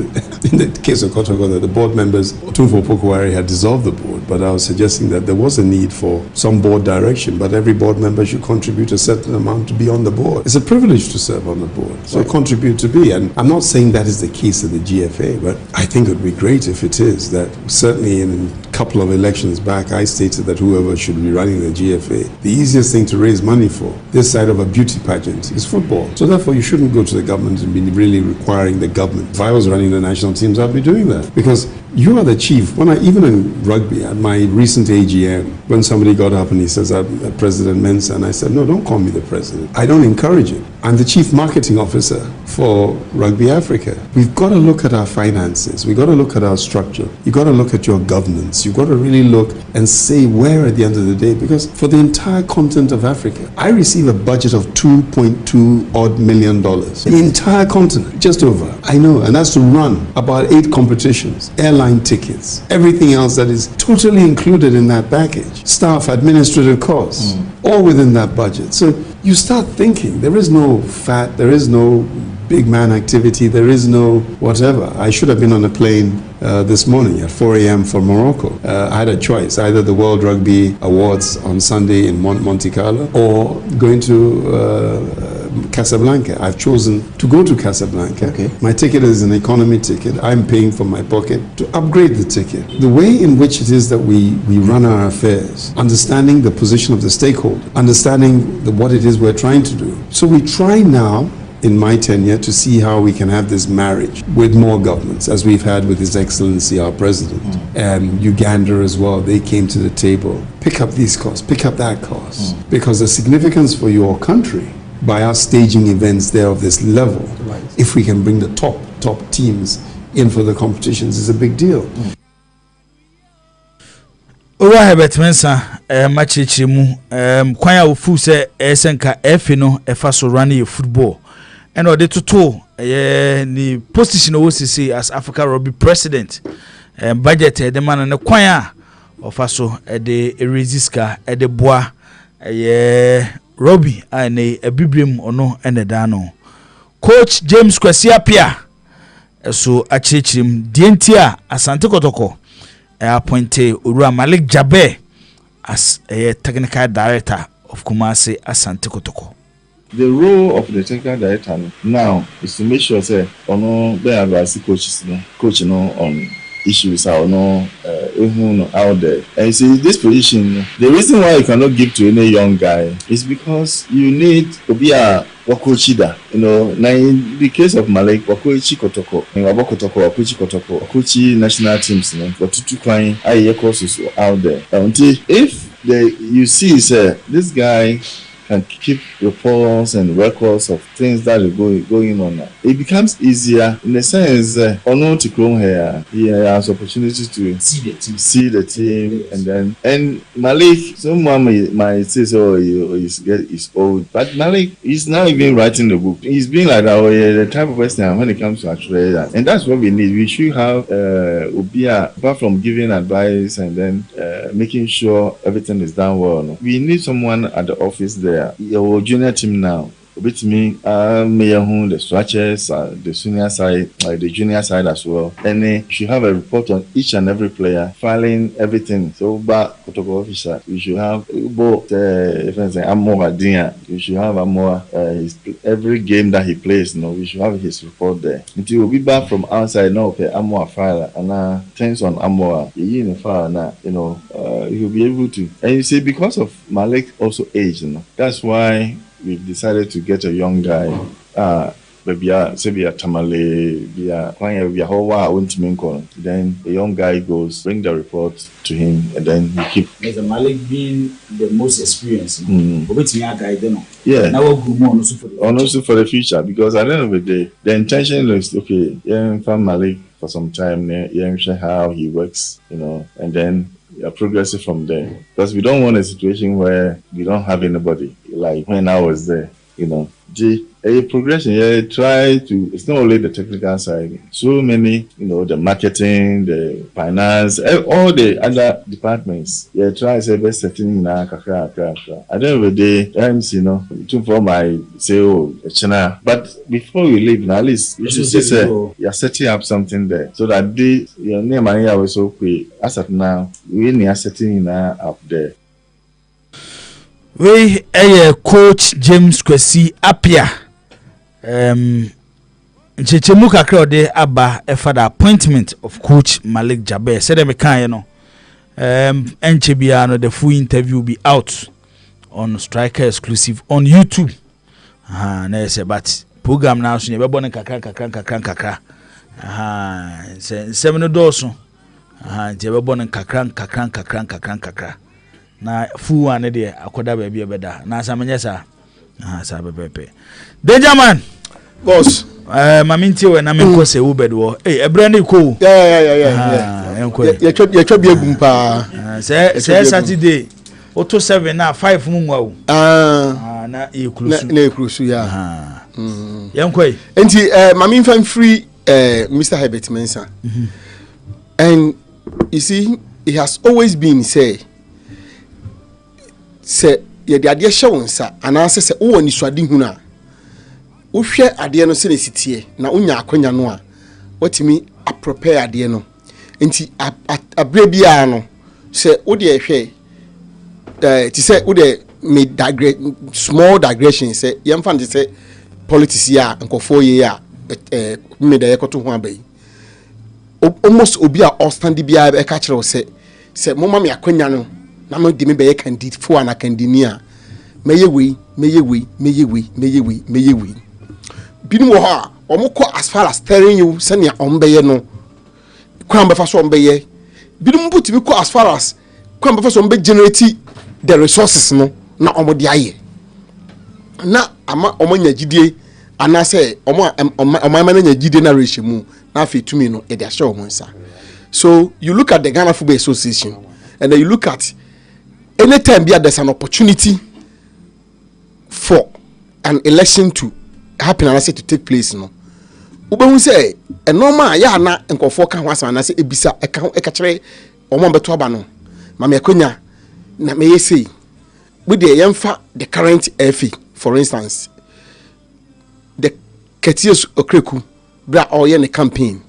in the case of Kotoko that the board members, Tunfo Pokuwari, had dissolved the board, but I was suggesting that there was a need for some board direction, but every board member should contribute a certain amount to be on the board. It's a privilege to serve on the board, so contribute to be. And I'm not saying that is the case of the GFA, but I think it would be great if it is, that certainly in a couple of elections back, I stated that whoever should be running the GFA, the easiest thing to raise money for this side of a beauty pageant is football. So therefore, you shouldn't go to the government and be really requiring the government. If I was running the national teams, I'd be doing that because you are the chief. When even in rugby, at my recent AGM, when somebody got up and he says, President Mensah, and I said, no, don't call me the president. I don't encourage it. I'm the chief marketing officer for Rugby Africa. We've got to look at our finances. We've got to look at our structure. You've got to look at your governance. You've got to really look and say where at the end of the day, because for the entire continent of Africa, I receive a budget of $2.2 odd million. The entire continent, just over. I know, and that's to run about 8 competitions, airline tickets, everything else that is totally included in that package. Staff, administrative costs, all within that budget. So you start thinking, there is no fat, there is no big man activity, there is no whatever. I should have been on a plane this morning at 4 a.m. for Morocco. I had a choice, either the World Rugby Awards on Sunday in Monte Carlo or going to Casablanca. I've chosen to go to Casablanca. Okay. My ticket is an economy ticket. I'm paying from my pocket to upgrade the ticket. The way in which it is that we run our affairs, understanding the position of the stakeholder, understanding what it is we're trying to do. So we try now, in my tenure, to see how we can have this marriage with more governments, as we've had with His Excellency, our President, and Uganda as well. They came to the table, pick up these costs, pick up that cost, because the significance for your country, by us staging events there of this level, if we can bring the top teams in for the competitions, is a big deal. Ora Herbert Mensah machichimu kwanya ofu se esenka efi no efa so run e football and ode toto the position of OCC as Africa Rugby president. Budget the man and the choir of us so the Resiska at the bois Robbie and a biblim or no and a dano. Coach James Kwesiapia so achechim dientia Asante Kotoko appointed Ura Malik Jabe as a technical director of Kumasi Asante Kotoko. The role of the technical director now is to make sure say there are coaches on issues out there. And you see this position, the reason why you cannot give to any young guy is because you need to be a wakochida. Now in the case of Malik, wakochi kotoko, wakochi kotoko, wakochi national teams, but two kind courses out there. Until if you see this guy can keep reports and records of things that are going on. It becomes easier in the sense, to come here, he has opportunity to see the team, and Malik. Someone might say, he's old, but Malik is not even writing the book. He's being like the type of person when it comes to actually that, and that's what we need. We should have Ubia, apart from giving advice and then making sure everything is done well. We need someone at the office there. Your junior team now, with me, the stretchers, the senior side, the junior side as well. And you should have a report on each and every player, filing everything. So, back protocol officer, we should have both. You should have every game that he plays. We should have his report there. Until we'll be back from outside now, file and things on Amoa. He'll be able to. And you see, because of Malik also age, that's why we've decided to get a young guy. Maybe a Tamale, then the young guy goes, bring the report to him, and then we keep. As a Malik being the most experienced, yeah. Now also for the future, because at the end of the day, the intention is okay. From Malik for some time, show how he works, and then progressive from there. Because we don't want a situation where we don't have anybody. Like when I was there, a progression. Try to. It's not only the technical side. So many, the marketing, the finance, all the other departments. Try say best setting na kakra. At the end of the day, times to for my say China. But before we leave, at least you should say you're setting up something there so that your name and was so quick. As of now, we are setting up there. We Coach James Kwesiapia. Nchechemu kakra ode aba for the appointment of Coach Malik Jabe. Said them kan NCBA the full interview will be out on Striker exclusive on YouTube. Na say but program now so be born kakra. Say 7 doors so. Nti be born kakra. Na full one there akoda baby beda. Na samanya sa. Sa pepe. Benjamin boss maminti we na menko se wo bedo eh ebrani ko yeah you chop be egum pa say Saturday auto 7 na 5 mu nwa wo na ekrusu ya yenko enti mamin fan free Mr. Herbert Mensah. And you see, it has always been say ye de ade hye wonsa anase se wo ni swade huna wo hwe ade no se ne sitie na unya akonya no a watimi a prepare ade no enti abre bia no se wo de hwe ti se wo de me small digression se yemfa de se politics ya nkofo ye ya me de yekoto ho abai almost obi a stand bia e ka kire se moma me akonya no na me de me be candidate for an academia meye binu wo ha omukọ as far as telling you senia ombeye no kwan be fa so ombeye binu mbuti bi ko as far as kwan be fa so ombe generate the resources no na omode aye na ama omanya gidie anase omama na gidie na rehemu na afi tumi no e de ahye omonsa. So you look at the Ghana Football Association and then you look at anytime there's an opportunity for an election to happen and I say to take place, wobɛhu sɛ ɛnɔma a yɛ na nkɔfoɔ ka ho asɛm anasɛ ebisa ɛka kyerɛ ɔmo bɛto aba no ma me akonya na meyɛ sei with the yɛmfa the current FA for instance the Ketius Okreku bra ɔyɛ ne campaign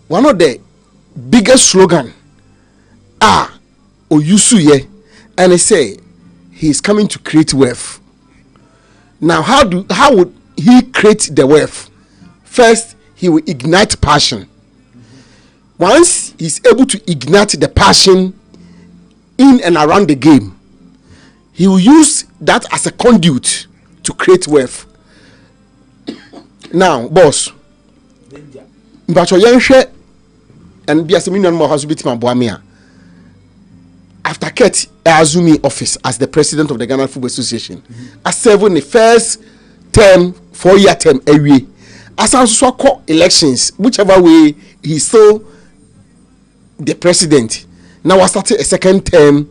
one of the biggest slogan oyusu and they say he is coming to create wealth. Now how would he create the wealth? First, he will ignite passion. Once he's able to ignite the passion in and around the game, he will use that as a conduit to create wealth. Now, boss, and be as a million more has been Boamia. After Ket Azumi office as the president of the Ghana Football Association, I served in the first term, 4-year term every. As I saw elections, whichever way he's still the president. Now I started a second term.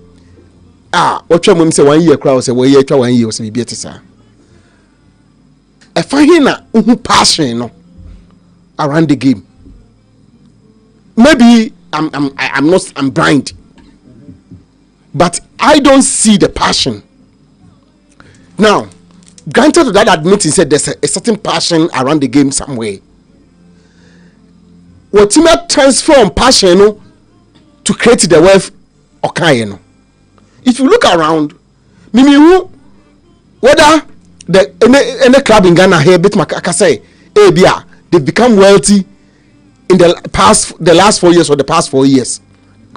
What you say 1 year crowd say 1 year, 1 year, so be sir. I find him passion around the game. Maybe I'm blind, but I don't see the passion. Now, granted that admitting said there's a certain passion around the game somewhere. What you might transform passion to create the wealth okay. If you look around, whether any club in Ghana here, they've become wealthy in the last 4 years or the past 4 years.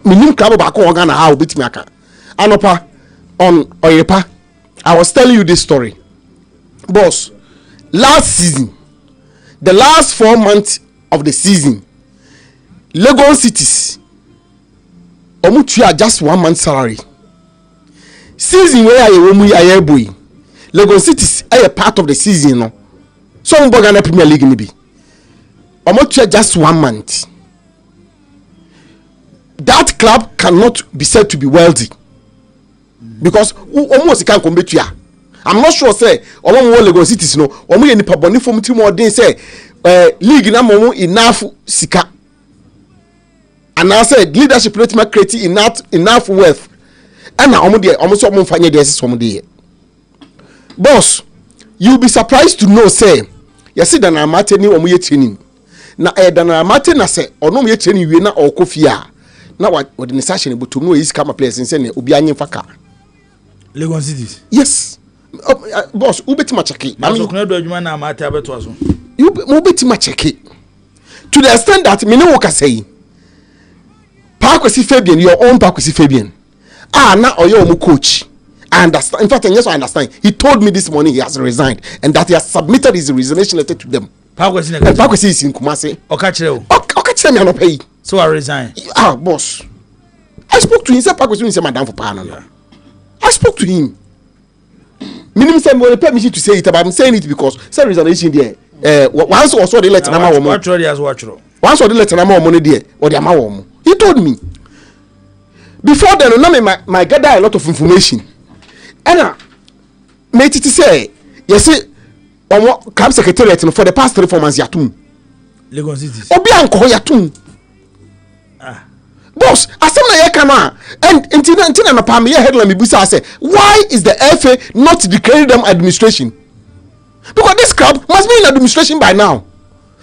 Minimum club back on Ghana how bit me aka. Anopa on Oyepa. I was telling you this story. Boss, last season, the last 4 months of the season, Lagos cities omutua just 1 month salary. Season where I boy. Lagos cities are a part of the season no. So Ghana Premier League maybe. Omutua just 1 month. That club cannot be said to be wealthy because almost can't come to ya. I'm not sure say omo Lagos cities no omo ye nipa boni from team or say league na mo enough sika. And I said leadership let me create enough wealth. And now omo so omo fanya dey some dey. Boss, you'll be surprised to know say you see that na mate ni omo ye training. Na na mate na say ono ye training wie na okofia. Na what the session but to know is come place and say obi anyin faka. Lagos cities. Yes. Boss, ubetima check. I mean, na mate abeto aso. You ubetima check. To the extent that me no work say Parkwesi Fabian, your own Parkwesi Fabian. Now oyo omu coach. I understand. In fact, yes, I understand. He told me this morning he has resigned and that he has submitted his resignation letter to them. Parkwesi is in Kumasi. Okachire me no pay. So I resign. Boss. I spoke to him. He said Parkwesi is madam for Pano. Yeah. I spoke to him. Minimum say me permission to say it, but I'm saying it because say resignation there. Once also the letter na ma once or the letter na ma money there or the amount. He told me. Before then, I gather a lot of information. And made it say, yes, come secretariat for the past 3-4 months. Yatum Lagos cities. Obianko Yatum. Boss, as someone I can and until I'm a palm headline, I say, why is the FA not declaring them administration? Because this club must be in administration by now.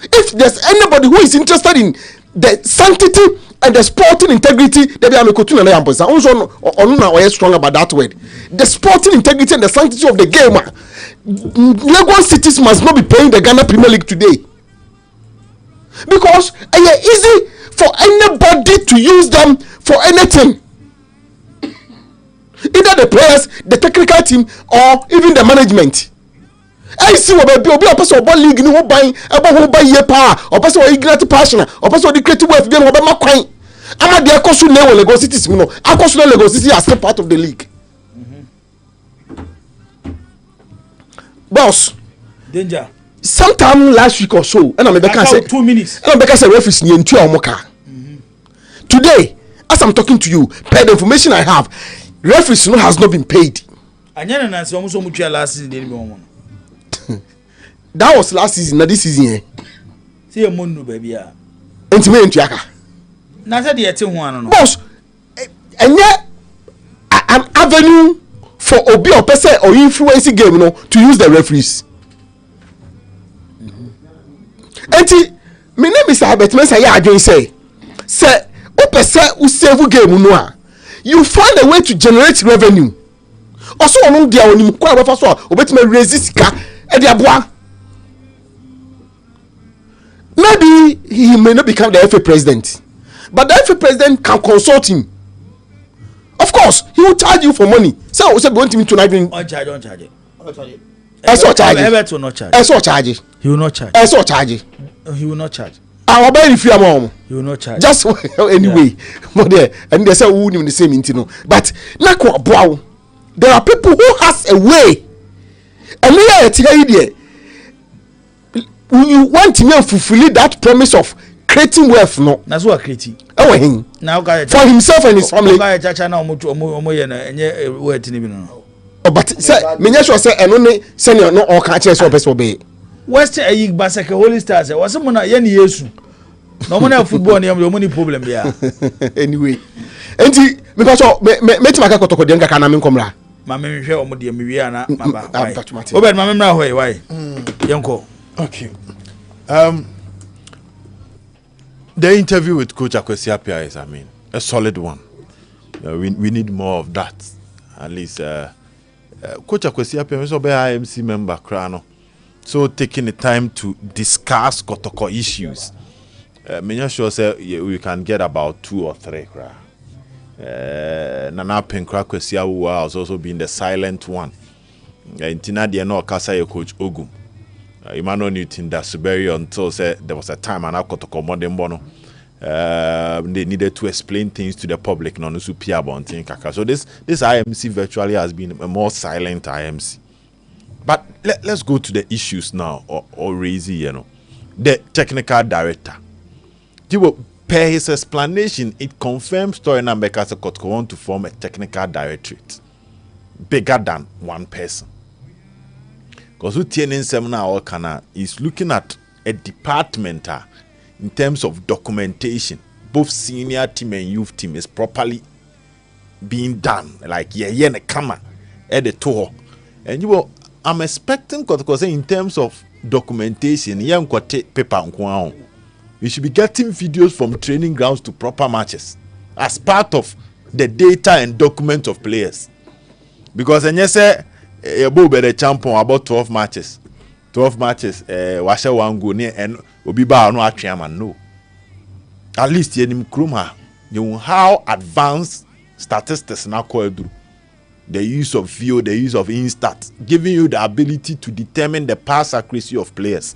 If there's anybody who is interested in the sanctity and the sporting integrity, they be amekotuna na yamposa. Also, now we are strong about that word. The sporting integrity and the sanctity of the game. Lagos cities must not be playing the Ghana Premier League today because it's easy for anybody to use them for anything. Either the players, the technical team, or even the management. I see what be a person about league ni who buy year power or person or ignite passion or person the creative wealth game about my coin. I'm there cause you know Lagos City no. I cause you Lagos City are still part of the league. Boss. Danger. Sometime last week or so, and I'm back say 2 minutes. And I'm back say referees ni ntu omoka. Today, as I'm talking to you, per the information I have, referees has not been paid. Anyana na se omo so mutua last season dey be omo. That was last season, not this season. See a moon, baby. Intimate yaka. Na said the one. Boss, and yet an avenue for obi or person or influencing game, to use the referees. Enti, my name is Albert Mensa. I again say, o person who save game no. You find a way to generate revenue. Also, among the only quite first one, obetime resist ka e dia boa. Maybe he may not become the FA president, but the FA president can consult him. Of course, he will charge you for money. So, we say going to me tonight. On charge. I saw charge. Everett will not charge. I saw charge. He will not charge. I saw charge. He will not charge. I will buy if you are mom. He will not charge. Just anyway, but there and they say who in the same intino. But nako bow. There are people who has a way. And we are telling you, you want to fulfill that promise of creating wealth, no? That's what creating. Oh, him. Now, for himself and his family. But say, me sure say, and only senior no all catches so best obey. West a yig basake Holy Stars. Was someone a yen yesu. No money football, no money problem there. Anyway, and me to make a cotton denga can I mean come la. Mamma, share on the Miviana. Obed, Mamma, why? Yanko. Okay. The interview with Coach Akwesi Appiah is, a solid one. We need more of that. At least, Coach Akwesi Appiah is also an IMC member, Krano. So taking the time to discuss Kotoko issues. I'm sure we can get about 2 or 3. Nana Penkra Kwesi Awuwa has also been the silent one. Intina Diano Kasa Coach Ogum. Emmanuel Newton Dasuberi until there was a time and I got to come on them bono. They needed to explain things to the public. So this IMC virtually has been a more silent IMC. But let's go to the issues now, or raise the technical director. Per his explanation, it confirms Story Nambeka Kotoko want to form a technical directorate bigger than one person. Because who TNN seminar or Kana is looking at a department in terms of documentation, both senior team and youth team is properly being done. Like ne kama at the tour. And I'm expecting because in terms of documentation, paper you should be getting videos from training grounds to proper matches as part of the data and document of players. Because and yes, the champion about 12 matches. 12 matches, washa one go near and Obiba no chairman no. At least yenim kruma, you how advanced statistics now call through. The use of VO, the use of Instat, giving you the ability to determine the pass accuracy of players,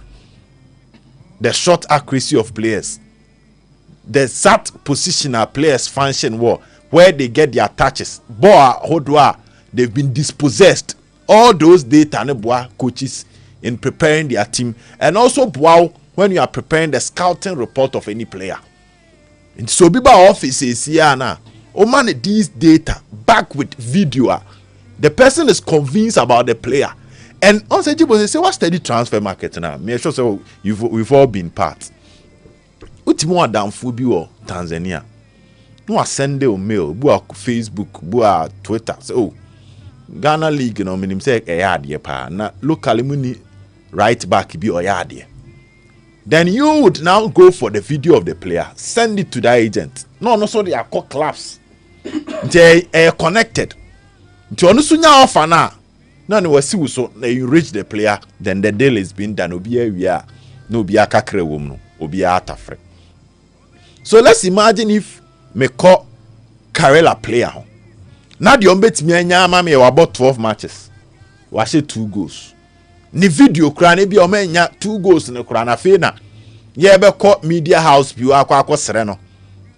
the shot accuracy of players, the exact positional players function where they get their touches. Boa Hodwa, they've been dispossessed. All those data coaches in preparing their team, and also when you are preparing the scouting report of any player. And so Biba offices here now. Man, these data back with video. The person is convinced about the player. And also say what's the transfer market now? Me sure so we've all been part. Utimo Adam Fubi or Tanzania. No send a mail, bua Facebook, bua Twitter. So Ghana League, minim say a pa na locally muni right back be oyadie. Then you would now go for the video of the player, send it to the agent. No, so they are called clubs. They are connected. To onusunya offer na. No, see so you reach the player, then the deal is being done. We are no be a kakre wom no, be a tafre. So let's imagine if me call Karela player. Now the ombet me nyama me about 12 matches. Wash 2 goals. Ni video kra bi o menya 2 goals ne kra na fe na ye be call media house bi akwa sere no.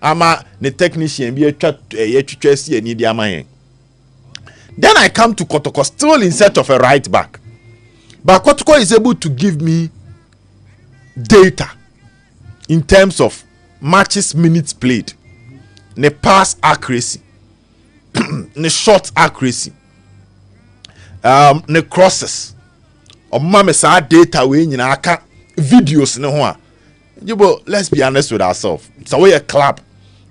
Ama the technician be twitwa si ani di ama yen. Then I come to Kotoko still in search of a right back. But Kotoko is able to give me data in terms of matches, minutes played, the pass accuracy, the shot accuracy, the crosses. Mama sa data we nyina aka videos ne ho a Jibo, let's be honest with ourselves. So we a club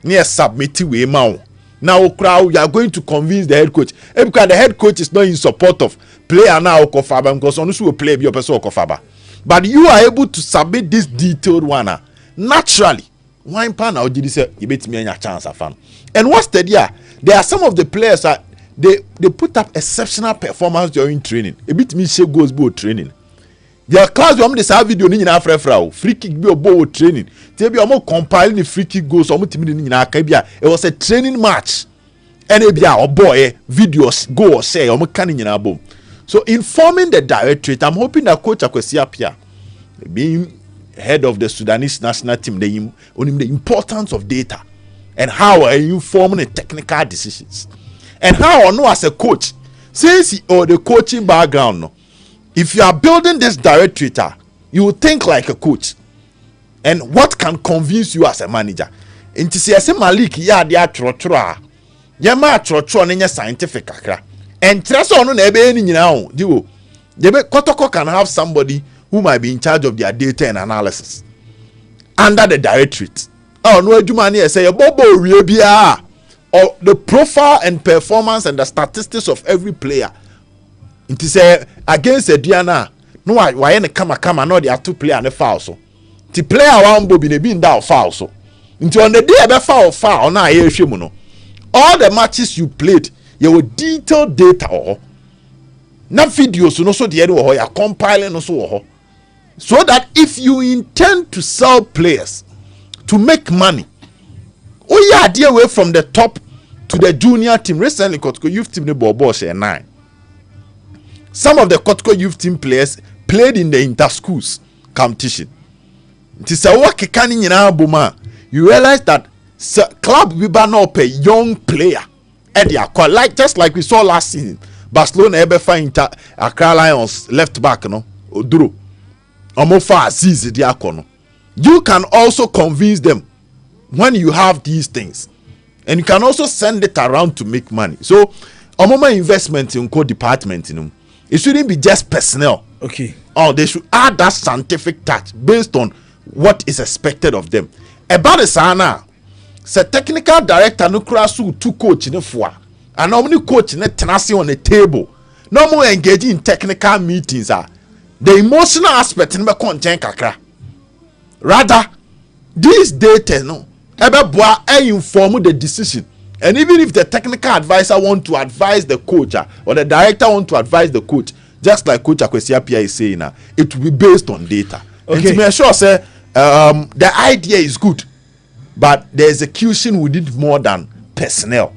near submit we now. Now crowd, you are going to convince the head coach. Because the head coach is not in support of player now Okofaba because on will play your person Okofaba. But you are able to submit this detailed one naturally. Wine pan or did you say you bet me a chance of fun? And what's the idea? There are some of the players that they put up exceptional performance during training. A bit me say goes board training. Their class you this video ni nyina frefra free kick be obo training. Tell be omo compiling the free kick goals omo timi ni nyina aka bia. It was a training match. And e bia obo videos go or say omo kan nyina bom. So informing the directorate, I'm hoping that Coach Akwesi Appiah, being head of the Sudanese national team, on the importance of data and how are you forming the technical decisions and how or no as a coach, since the coaching background, no, if you are building this directorate, you will think like a coach. And what can convince you as a manager? Into say Malik ya dia trotro ya ma trotro ne scientific akra. And trust on ebe ni now, diwo. Kotoko can have somebody who might be in charge of their data and analysis under the directorate. Oh no, Jumani say bobo bia or the profile and performance and the statistics of every player. It is against a Diana. No, why any kama no, there are 2 players and a foul so. The player one bobi ne bin down foul so. Into on the day ebe foul na ye hwemu no. All the matches you played, you were detailed data or na videos no so the or you compiling no so that if you intend to sell players to make money, oh yeah, dear way from the top to the junior team. Recently, Kotoko youth team the Bobo share 9. Some of the Kotoko youth team players played in the inter-schools competition. It is a work you realize that club we ban up a young player and they are quite like just like we saw last season. Barcelona ever find Accra Lions left back no Oduro. Omofa Aziz Diakono. You can also convince them when you have these things. And you can also send it around to make money. So Omoma investment in code department it shouldn't be just personnel. Okay. Oh, they should add that scientific touch based on what is expected of them. About the sana, say technical director no krasu two coach in four. And normally coach in tenacity on the table. No more engaging in technical meetings. The emotional aspect in the content kakra. Rather, these data no inform the decision. And even if the technical advisor want to advise the coach or the director want to advise the coach, just like Coach Akwesi Appiah is saying now, it will be based on data. Okay. And to make sure, say, the idea is good, but the execution we need more than personnel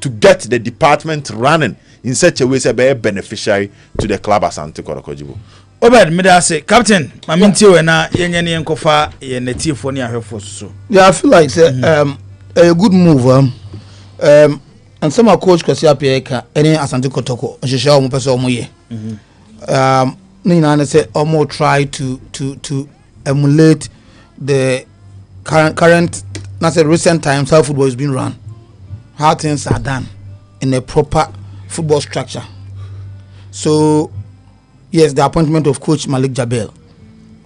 to get the department running in such a way as be beneficiary to the club Asante Kotoko Jibo. Obed, me da say, Captain, my minti we na yenye ni enkofa ye netifo ni ahwefo so. Yeah, I feel like a good move. And some of Coach Akwesi Appiah any Asante Kotoko ohihia omo pese omo ye. Nina say omo try to emulate the current not say recent times how football is being run, how things are done in a proper football structure. So yes, the appointment of Coach Malik Jabel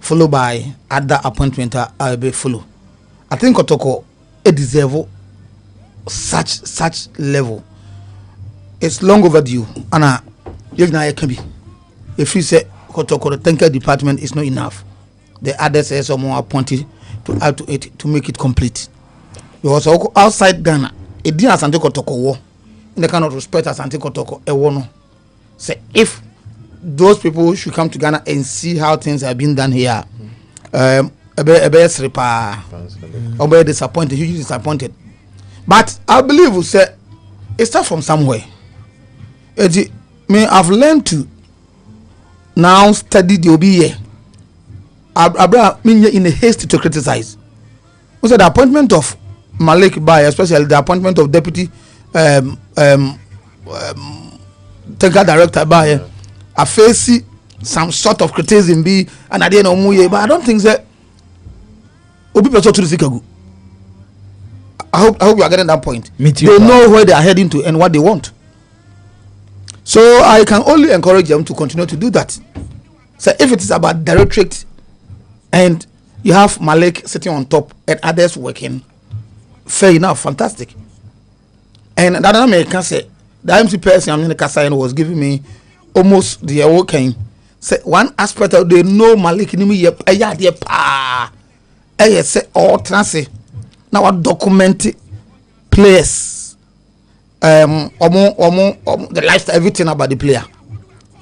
followed by other appointment I be follow. I think Kotoko it deserve such level. It's long overdue. Anna, you can be. If you say Kotoko the technical department is not enough, the others say someone appointed to add to it to make it complete. Because outside Ghana, it didn't Asante Kotoko war. In the kind of respect Asante Kotoko a war. Say if those people should come to Ghana and see how things have been done here, be disappointed, hugely disappointed. But I believe we say it starts from somewhere. I've learned to now study the OBA. I mean in a haste to criticize. We said the appointment of Malik Bay, especially the appointment of deputy technical director Bay, I face some sort of criticism be and I didn't know but I don't think that Obi Peso to the Sikagu. I hope you are getting that point. They know where they are heading to and what they want. So I can only encourage them to continue to do that. So if it is about directorate and you have Malik sitting on top and others working. Fair enough, fantastic. And that I can say the MC person I'm in the Kasayan was giving me almost the working. Say one aspect of they know Malik in me yep pa. Say all transit. Now I document players. The lifestyle, everything about the player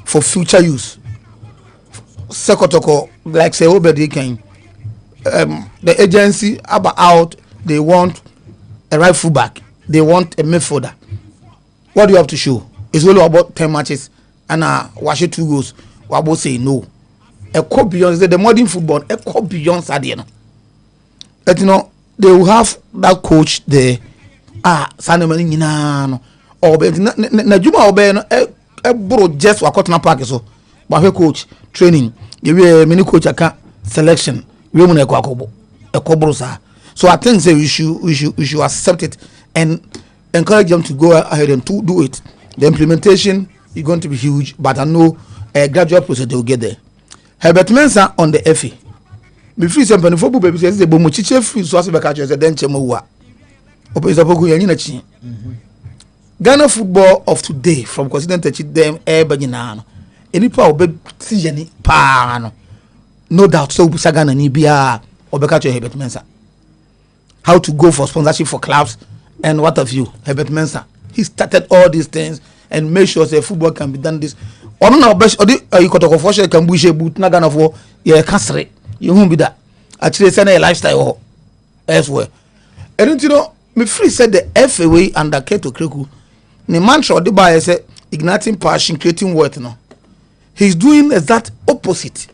for future use. Sekotoko, like say Obedi can the agency about out, they want a right fullback, they want a midfielder. What do you have to show? It's only about 10 matches and wash it 2 goals. What about say no? A cop beyond the modern football, a cop beyond Sadiano. But you know, they will have that coach there. Sanemani Ninano or Najuma Obeno a bro just Wakotna Park so but coach training, you be a mini coach selection, women a cobrosa. So I think say we should accept it and encourage them to go ahead and to do it. The implementation is going to be huge, but I know a gradual process they will get there. Herbert Mensah on the FA. Before somebody for baby says the Bomuchiche free so as to catch as a denchemowa. Ghana football of today from continental them Ebanyan. Any power be Sijani Pan. No doubt so Sagana Nibia or Bekacho Herbert Mensah. How to go for sponsorship for clubs and what have you, Herbert Mensah. He started all these things and made sure that football can be done this. Or no best or the you got a for can bush a boot Nagana for yeah castle. You won't be that. Actually send a lifestyle or elsewhere. And you know me free said the FA way under Keto Kreku. The mantra the buyer said igniting passion, creating worth no. He's doing exact opposite.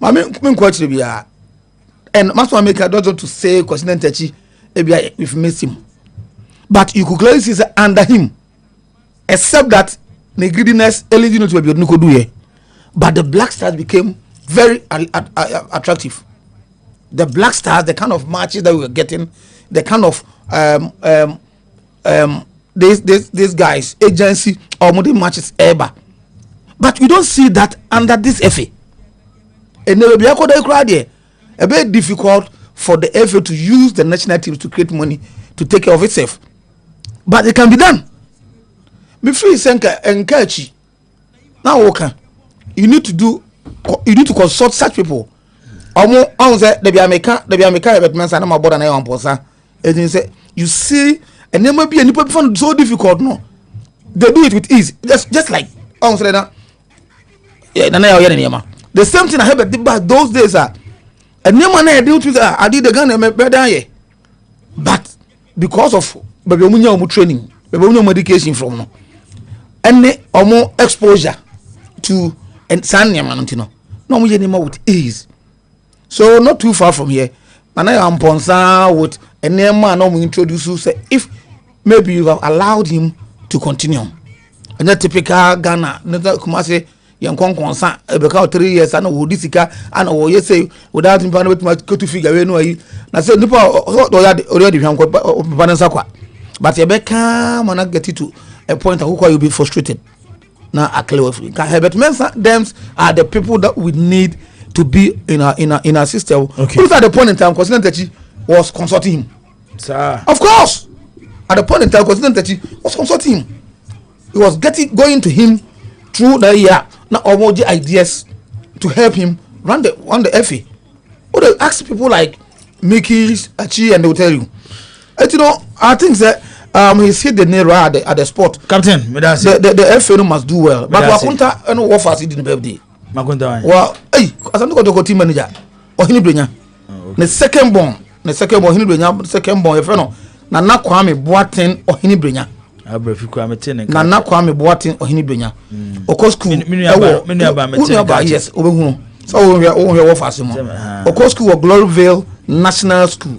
I mean quite to be and Master Maker doesn't want to say continental if miss him. But you could clearly see under him. Except that the greediness eligible to be do. But the Black Stars became very attractive. The Black Stars, the kind of matches that we were getting, the kind of these guys, agency or modern matches ever. But we don't see that under this FA. And there will be a bit difficult for the FA to use the national teams to create money to take care of itself. But it can be done. Before you encourage now, okay, you need to consult such people. The you see, and there may be any people so difficult. No, they do it with ease. Just like the same thing I heard about those days and no man I deal with I did the gun better. But because of baby training, baby medication from no, and more exposure to and Sanya no more anymore with ease. So not too far from here, and I am ponsa with a name man no introduce you say if maybe you have allowed him to continue. And that typical Ghana, never come say young concern about 3 years and would this and oh yes say without him with my go to figure no I said no already but you become and get it to a point who you be frustrated. Now I clear with Herbert Mensah them are the people that we need to be in our system. Okay. Look at the point in time Continental was consulting him. Sir. Of course. At the point in time Continental was consulting him. He was going to him through the year now all the ideas to help him run the FA. Or they ask people like Mickey's Achi and they will tell you. And you know, I think that he's hit the nail at the spot. Captain, the FA must do well. But Wakunta and offers it in the birthday. Well, hey, as I'm going to go team manager or Hinibrenya. The second born Hinibrenya, second born, if you know, Nana Kwame Boateng or Hinibrenya. Nana Kwame Boateng or Hinibrenya. Oko school, yes, over so we are offers him. Oko school or Gloryville National School.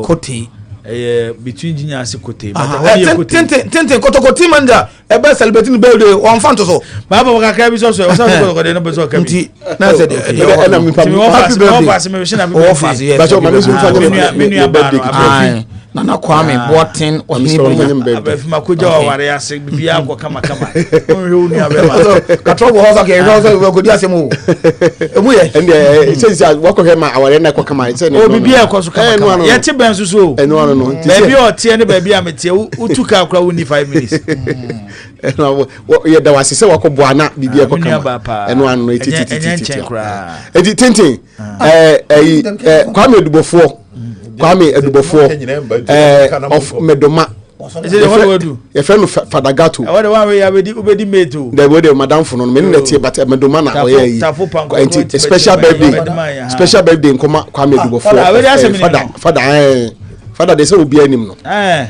Kote. Between Genius Kote, Tente Kotoko manager, a best celebrating birthday on Fantoso. Baba Cabis also was Nana Kwame Boateng or Abefima Kuja ware ase bibia ko kama onhwe uni abema Katrobo hoza ke hoza we go asemu emu ye and say wako hema aware na ko kama say o bibia ko so kama ye te ben so no baby o tie ne baby ametie utuka akra uni 5 minutes ye da wase say wako boana bibia ko kama eno ano etiti edi tintin Kwame Edubofo of Medoma. Is it what we do? Your friend Fadagato. What the one we have already made to. The way Madame for no minute but Medoma na special birthday in Kwame Edubofo. Father they say will be anim no.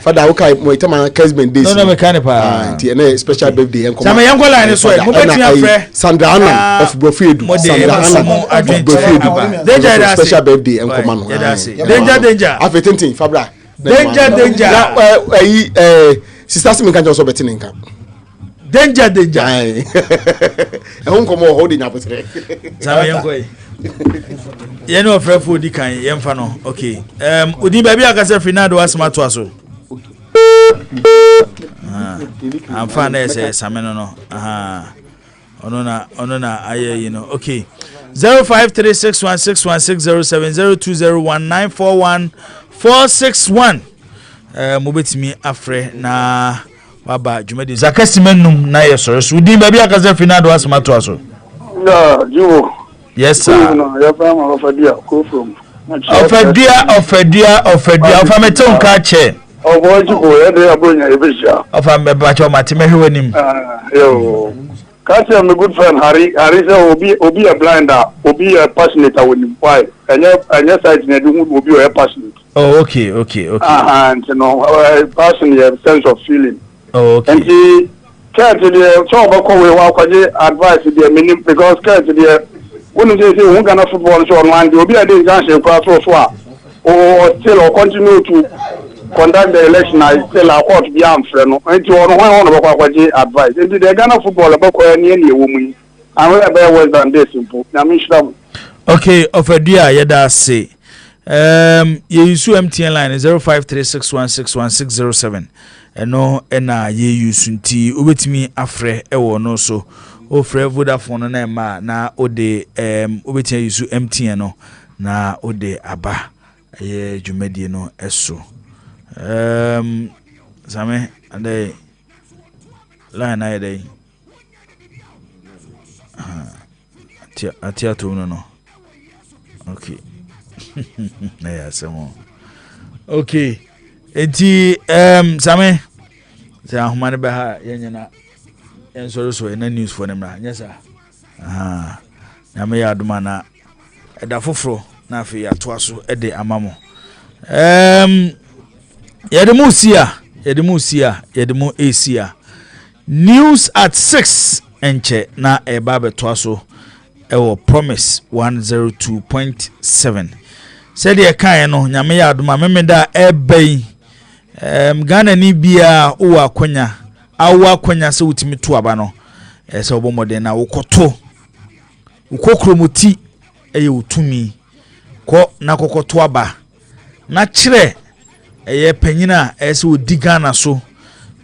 Father okay mo itama Kesben days. No mechanic pa. Special birthday en Sama yango line so mo beti afre. Sandra Anna of Brofedu. Sandra Anna of Brofedu. Danger special birthday en koma no. Danger. Afetintin Fabra. Danger. Sister Simin kan so beti nka. Danger. E hon komo holding up today. Sama yango ye no frefo di kan ye mfa no okay odi ba bia kase finado asma to aso amfa na ese sameno no ono na aye you know okay 05361616070201941461 mo betimi afre na waba jumadi zakasimenum na ye soro so odi ba bia kase finado asma to aso no jiwo. Yes, sir. Your family Ofadia, go from. Ofadia. Ofameton kache. Oh, boy, you go. They are bringing a vision. Ofamebacho Matimehuanim. Yo, Kache, I'm a good friend. Harry will be a blinder, will be a passionate with him. Why? And yes, I will be a passionate. Oh, okay. And you know, passionate sense of feeling. Oh, okay. And he can't the talk about advice to the minimum because can't the when they say one kind of football so online, there will be a danger or still continue to conduct the election. I still a court be unfair. And you want one advice. And the Ghana football about any woman. I'm very well than this simple. Okay, Ofadia, yada say. Ye use MTN line 0536161607. No, ye use nti ubetimi afre ewo no so. O frɛ Vodafone na ma na ode obetia use MTN no na ode aba ye dwumadi no eso same ade line na ide atia to no okay na ya samo okay enti same sa ahumane ba ha yenyana en so na news for them na nyesa na me ya aduma na eda foforo na afi ya to aso ede amamo yedemu Asia news at 6 enche na eba beto aso ewo promise 102.7 said ye kan no nyame ya aduma memeda ebai Ghana ni bia o akonya awa kwanya se utimi to aba no se obomode na wokoto ukokromuti eye utumi ko na kokoto aba na kire eye panyina se odi Ghana so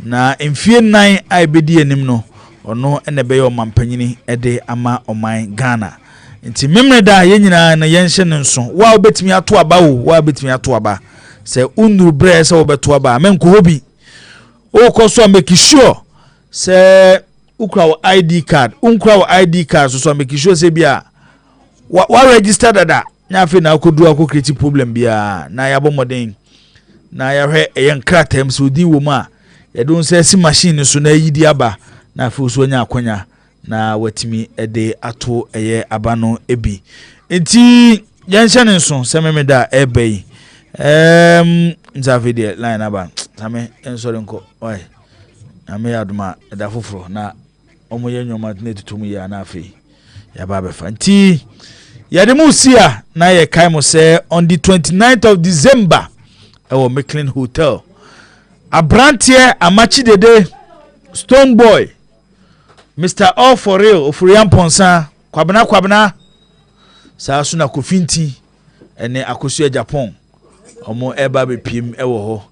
na emfie 9 aibedi anim no ono ene be yo mampanyini ede ama oman Ghana nti memreda ye nyina na yenhye nso wa obetimi ato aba wa obetimi ato aba se unu bre se obeto aba menko hobi o koso make sure say ukra ID card ID card so make sure say bia wa register dada nya fe na akodu akokreti problem bia na ya bomodin na ya hwe eyen kratem so di wo ma ya don say si machine so na yidi aba na fe so nya akonya na watimi ede ato eye aba no ebi enti yanhye ne nso se memeda ebai nzavide line aba same ensori nko oi ame yaduma da foforo na omoye nyoma na tutumu ya na afi ya baba fanti ya de musia na ye kai mo say on the 29th of December our McLean Hotel abrantie amachi dede Stone Boy Mr. All for real ofuriam ponsa kwabena sa suna kofinti ene akosu Japan omo eba be pim ewo ho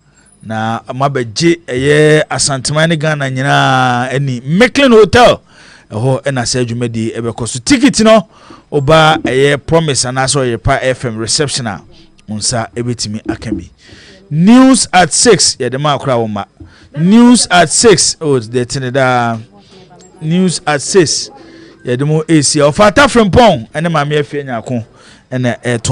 na mabegye eye Asantema ne Ghana nyina ani Mecklin Hotel ho na sa adwumadi ebekoso ticket no oba eye promise anaso ye pa FM reception a unsa ebetimi akabi news at 6 ye de ma akra wo ma news at 6 oh the tinida news at 6 ye de mo AC of Atafrempong ene ma me afia nyako ene